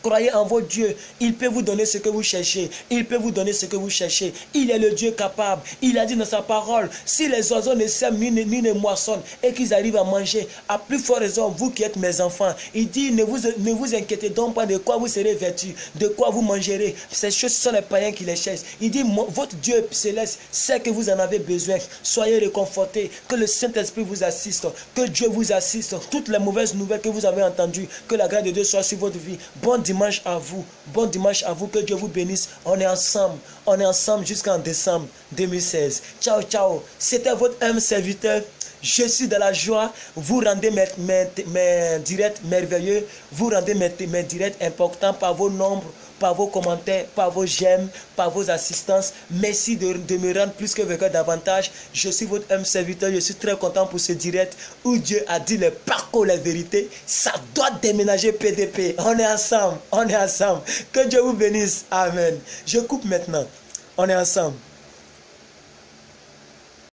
Croyez en votre Dieu, il peut vous donner ce que vous cherchez, il peut vous donner ce que vous cherchez, il est le Dieu capable, il a dit dans sa parole, si les oiseaux ne sèment ni ne moissonnent et qu'ils arrivent à manger, à plus forte raison, vous qui êtes mes enfants, il dit ne vous inquiétez donc pas de quoi vous serez vêtus, de quoi vous mangerez, ces choses sont les païens qui les cherchent, il dit votre Dieu céleste sait que vous en avez besoin, soyez réconfortés, que le Saint-Esprit vous assiste, que Dieu vous assiste, toutes les mauvaises nouvelles que vous avez entendues, que la grâce de Dieu soit sur votre vie. Bon dimanche à vous, que Dieu vous bénisse. On est ensemble jusqu'en décembre 2016. Ciao, ciao. C'était votre âme serviteur. Je suis dans la joie. Vous rendez mes directs merveilleux. Vous rendez mes directs importants par vos nombres, par vos commentaires, par vos j'aime, par vos assistances. Merci de me rendre plus que vainqueur davantage. Je suis votre âme serviteur. Je suis très content pour ce direct où Dieu a dit le parcours, la vérité. Ça doit déménager PDP. On est ensemble. Que Dieu vous bénisse. Amen. Je coupe maintenant. On est ensemble.